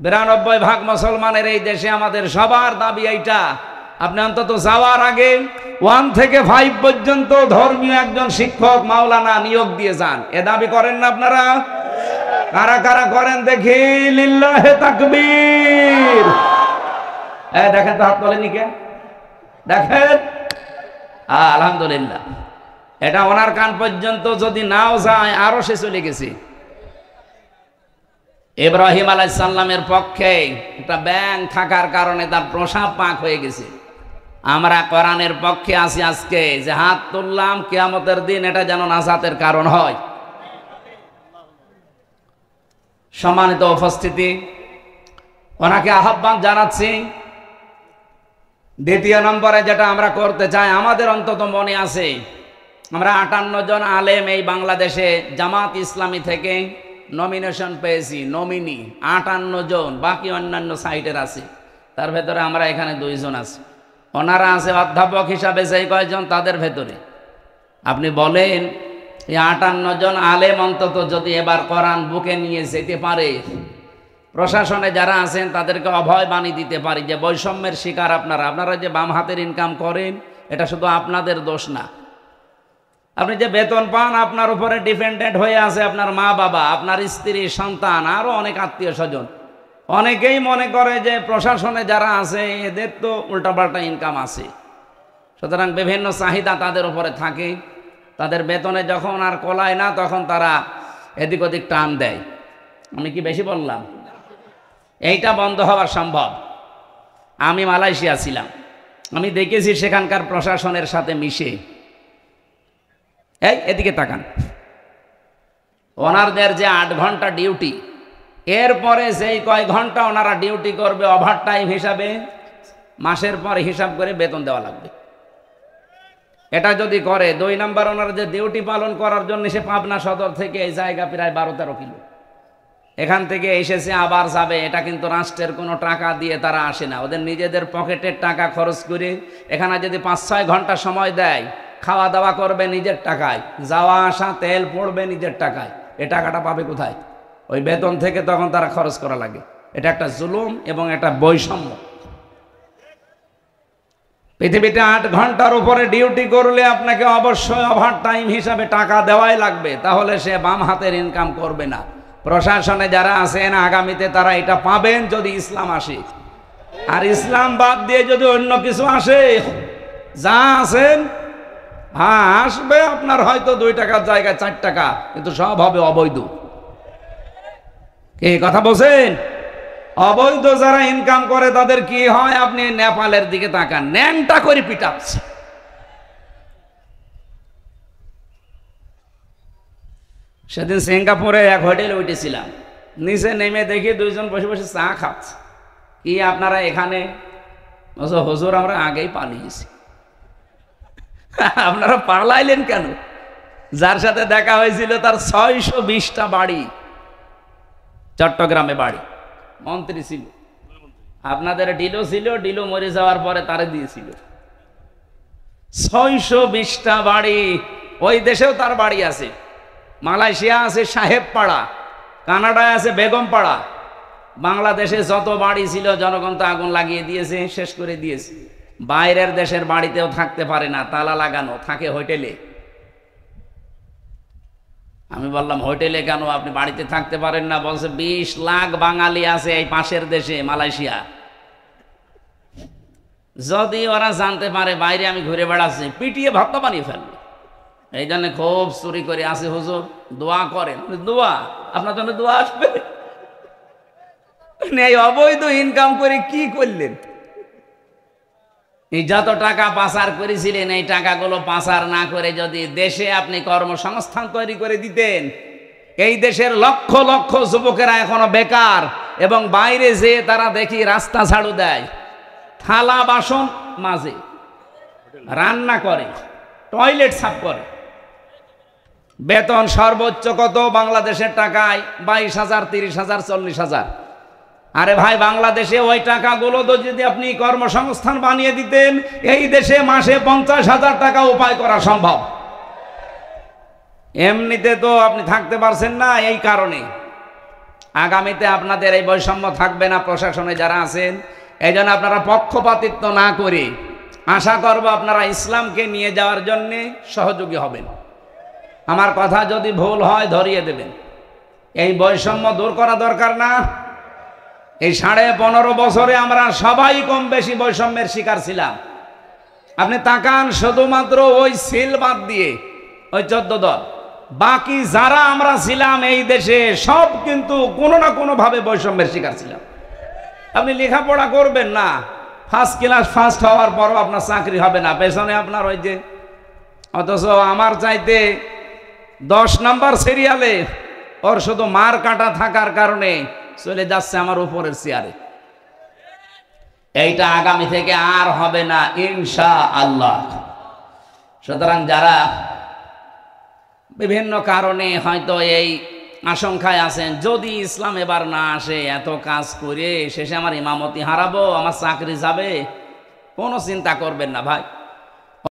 92% মুসলমানের এই দেশে আমাদের সবার দাবি এইটা, আপনি অন্তত যাওয়ার আগে 1 থেকে 5 পর্যন্ত ধর্মীয় একজন শিক্ষক মাওলানা নিয়োগ দিয়ে যান। এ দাবি করেন না আপনারা? কারা কারা করেন দেখি, লিল্লাহে তাকবীর। দেখেন তো হাত তোলেনি কে? দেখেন, আলহামদুলিল্লাহ। এটা ওনার কান পর্যন্ত যদি নাও যায় আরো সে চলে গেছে। ইব্রাহিম আলাইহিস সালামের পক্ষে একটা ব্যাঙ থাকার কারণে তার প্রসাব পাক হয়ে গেছে। আমরা কোরআনের পক্ষে আছি আজকে, যে হাত তুললাম কিয়ামতের দিন এটা যেন নাজাতের কারণ হয়। সম্মানিত উপস্থিতি, ওনাকে আহ্বান জানাচ্ছি। দ্বিতীয় নম্বরে যেটা আমরা করতে চাই, আমাদের অন্তত মনে আছে আমরা 58 জন আলেম এই বাংলাদেশে জামাত ইসলামী থেকে নমিনেশন পেয়েছি, নমিনি 58 জন, বাকি অন্যান্য সাইটের আছে। তার ভেতরে আমরা এখানে 2 জন আছি। ওনারা আছে অধ্যাপক হিসাবে সেই কয়েকজন, তাদের ভেতরে আপনি বলেন এই 58 জন আলেম অন্তত যদি এবার কোরআন বুকে নিয়ে যেতে পারে, প্রশাসনে যারা আছেন তাদেরকে অভয় বাণী দিতে পারি যে বৈষম্যের শিকার আপনারা যে বাম হাতের ইনকাম করেন এটা শুধু আপনাদের দোষ না। আপনি যে বেতন পান আপনার উপরে ডিপেন্ডেন্ট হয়ে আছে আপনার মা বাবা, আপনার স্ত্রী, সন্তান, আরো অনেক আত্মীয় স্বজন। অনেকেই মনে করে যে প্রশাসনে যারা আছে এদের তো উল্টাপাল্টা ইনকাম আছে, সুতরাং বিভিন্ন চাহিদা তাদের উপরে থাকে। তাদের বেতনে যখন আর কোলায় না তখন তারা এদিক ওদিক টান দেয়। আমি কি বেশি বললাম? এইটা বন্ধ হওয়া সম্ভব। আমি মালয়েশিয়া ছিলাম, আমি দেখেছি সেখানকার প্রশাসনের সাথে মিশে। এদিকে তাকান, ওনারদের যে 8 ঘন্টা ডিউটি, এরপরে যেই কয় ঘন্টা ওনারা ডিউটি করবে ওভার টাইম হিসাবে মাসের পর হিসাব করে বেতন দেওয়া লাগবে। এটা যদি করে 2 নম্বর, ওনারা যে ডিউটি পালন করার জন্য সে পাবনা সদর থেকে এই জায়গা প্রায় 12-13 কিলো, এখান থেকে এসেছে আবার যাবে। এটা কিন্তু রাষ্ট্রের কোনো টাকা দিয়ে তারা আসে না, ওদের নিজেদের পকেটের টাকা খরচ করে। এখানে যদি 5-6 ঘন্টা সময় দেয়, খাওয়া দাওয়া করবে নিজের টাকায়, যাওয়া আসা তেল পড়বে নিজের টাকায়, এ টাকাটা পাবে কোথায়? ওই বেতন থেকে তখন তারা খরচ করা লাগে। এটা একটা জুলুম এবং এটা বৈষম্য। পৃথিবীতে 8 ঘন্টার উপরে ডিউটি করলে আপনাকে অবশ্যই ওভার টাইম হিসাবে টাকা দেওয়াই লাগবে, তাহলে সে বাম হাতের ইনকাম করবে না। প্রশাসনে যারা আছেন আগামীতে তারা এটা পাবেন যদি ইসলাম আসে। আর ইসলাম বাদ দিয়ে যদি অন্য কিছু আসে, যা আছেন হ্যাঁ আসবে, আপনার হয়তো 2 টাকার জায়গায় 4 টাকা, কিন্তু সব হবে অবৈধ। কি কথা বলছেন? অবৈধ যারা ইনকাম করে তাদের কি হয়? আপনি নেপালের দিকে তাকান, ন্যাংটা করে পিটাচ্ছে। সেদিন সিঙ্গাপুরে এক হোটেলে উঠেছিলাম, নিচে নেমে দেখি 2 জন বসে বসে চা খাচ্ছে। কি আপনারা এখানে? হুজুর আমরা আগেই পালিয়েছি। আপনারা পালাইলেন কেন? যার সাথে দেখা হয়েছিল তার 620টা বাড়ি, চট্টগ্রামে বাড়ি, মন্ত্রী ছিল। আপনাদের ডিলো ছিল, ডিলো মরে যাওয়ার পরে তারে দিয়েছিল। 620টা বাড়ি, ওই দেশেও তার বাড়ি আছে। মালয়েশিয়া আছে সাহেব পাড়া, কানাডায় আছে বেগম পাড়া। বাংলাদেশে যত বাড়ি ছিল জনগণ তো আগুন লাগিয়ে দিয়েছে, শেষ করে দিয়েছে। বাইরের দেশের বাড়িতেও থাকতে পারে না, তালা লাগানো, থাকে হোটেলে। আমি বললাম হোটেলে কেন, আপনি বাড়িতে থাকতে পারেন না? বলছে 20 লাখ বাঙালি আছে এই পাশের দেশে মালয়েশিয়া। যদি ওরা জানতে পারে বাইরে আমি ঘুরে বেড়াচ্ছি, পিটিয়ে ভর্তা বানিয়ে ফেলবে। এই জন্য খুব চুরি করে আসে। হুজুর দোয়া করেন। দোয়া? আপনার জন্য দোয়া আসবে? এই অবৈধ ইনকাম করে কি করলেন? এই যত টাকা পাচার করেছিলেন, এই টাকাগুলো পাচার না করে যদি দেশে আপনি কর্মসংস্থান তৈরি করে দিতেন, এই দেশের লক্ষ লক্ষ যুবকেরা এখনো বেকার এবং বাইরে যেয়ে তারা দেখি রাস্তা ঝাড়ু দেয়, থালা বাসন মাজে, রান্না করে, টয়লেট সাফ করে। বেতন সর্বোচ্চ কত বাংলাদেশের টাকায়? 22,000, 30,000, 40,000। আরে ভাই, বাংলাদেশে ওই টাকাগুলো তো যদি আপনি কর্মসংস্থান বানিয়ে দিতেন, এই দেশে মাসে 50,000 টাকা উপায় করা সম্ভব। এমনিতে তো আপনি থাকতে পারছেন না। এই কারণে আগামীতে আপনাদের এই বৈষম্য থাকবে না প্রশাসনে যারা আছেন। এই জন্য আপনারা পক্ষপাতিত্ব না করে আশা করব আপনারা ইসলামকে নিয়ে যাওয়ার জন্যে সহযোগী হবেন। আমার কথা যদি ভুল হয় ধরিয়ে দেবেন। এই বৈষম্য দূর করা দরকার না? এই 15.5 বছরে আমরা সবাই কম বেশি বৈষম্যের শিকার ছিলাম। আপনি তাকান, শুধুমাত্র ওই সিল বাদ দিয়ে ওই 14 দল, বাকি যারা আমরা ছিলাম এই দেশে সব কিন্তু কোনো না কোনো ভাবে বৈষম্যের শিকার ছিলাম। আপনি লেখাপড়া করবেন না, ফার্স্ট ক্লাস ফার্স্ট হওয়ার পরও আপনার চাকরি হবে না, পেছনে আপনার ওই যে, অথচ আমার চাইতে 10 নাম্বার সিরিয়ালে ওর শুধু মার কাটা থাকার কারণে চলে যাচ্ছে আমার উপরের চেয়ারে। এইটা আগামী থেকে আর হবে না ইনশাআল্লাহ। সুতরাং যারা বিভিন্ন কারণে হয়তো এই আশঙ্কায় আছেন, যদি ইসলাম এবার না আসে, এত কাজ করে শেষে আমার ইমামতি হারাবো, আমার চাকরি যাবে, কোনো চিন্তা করবেন না ভাই।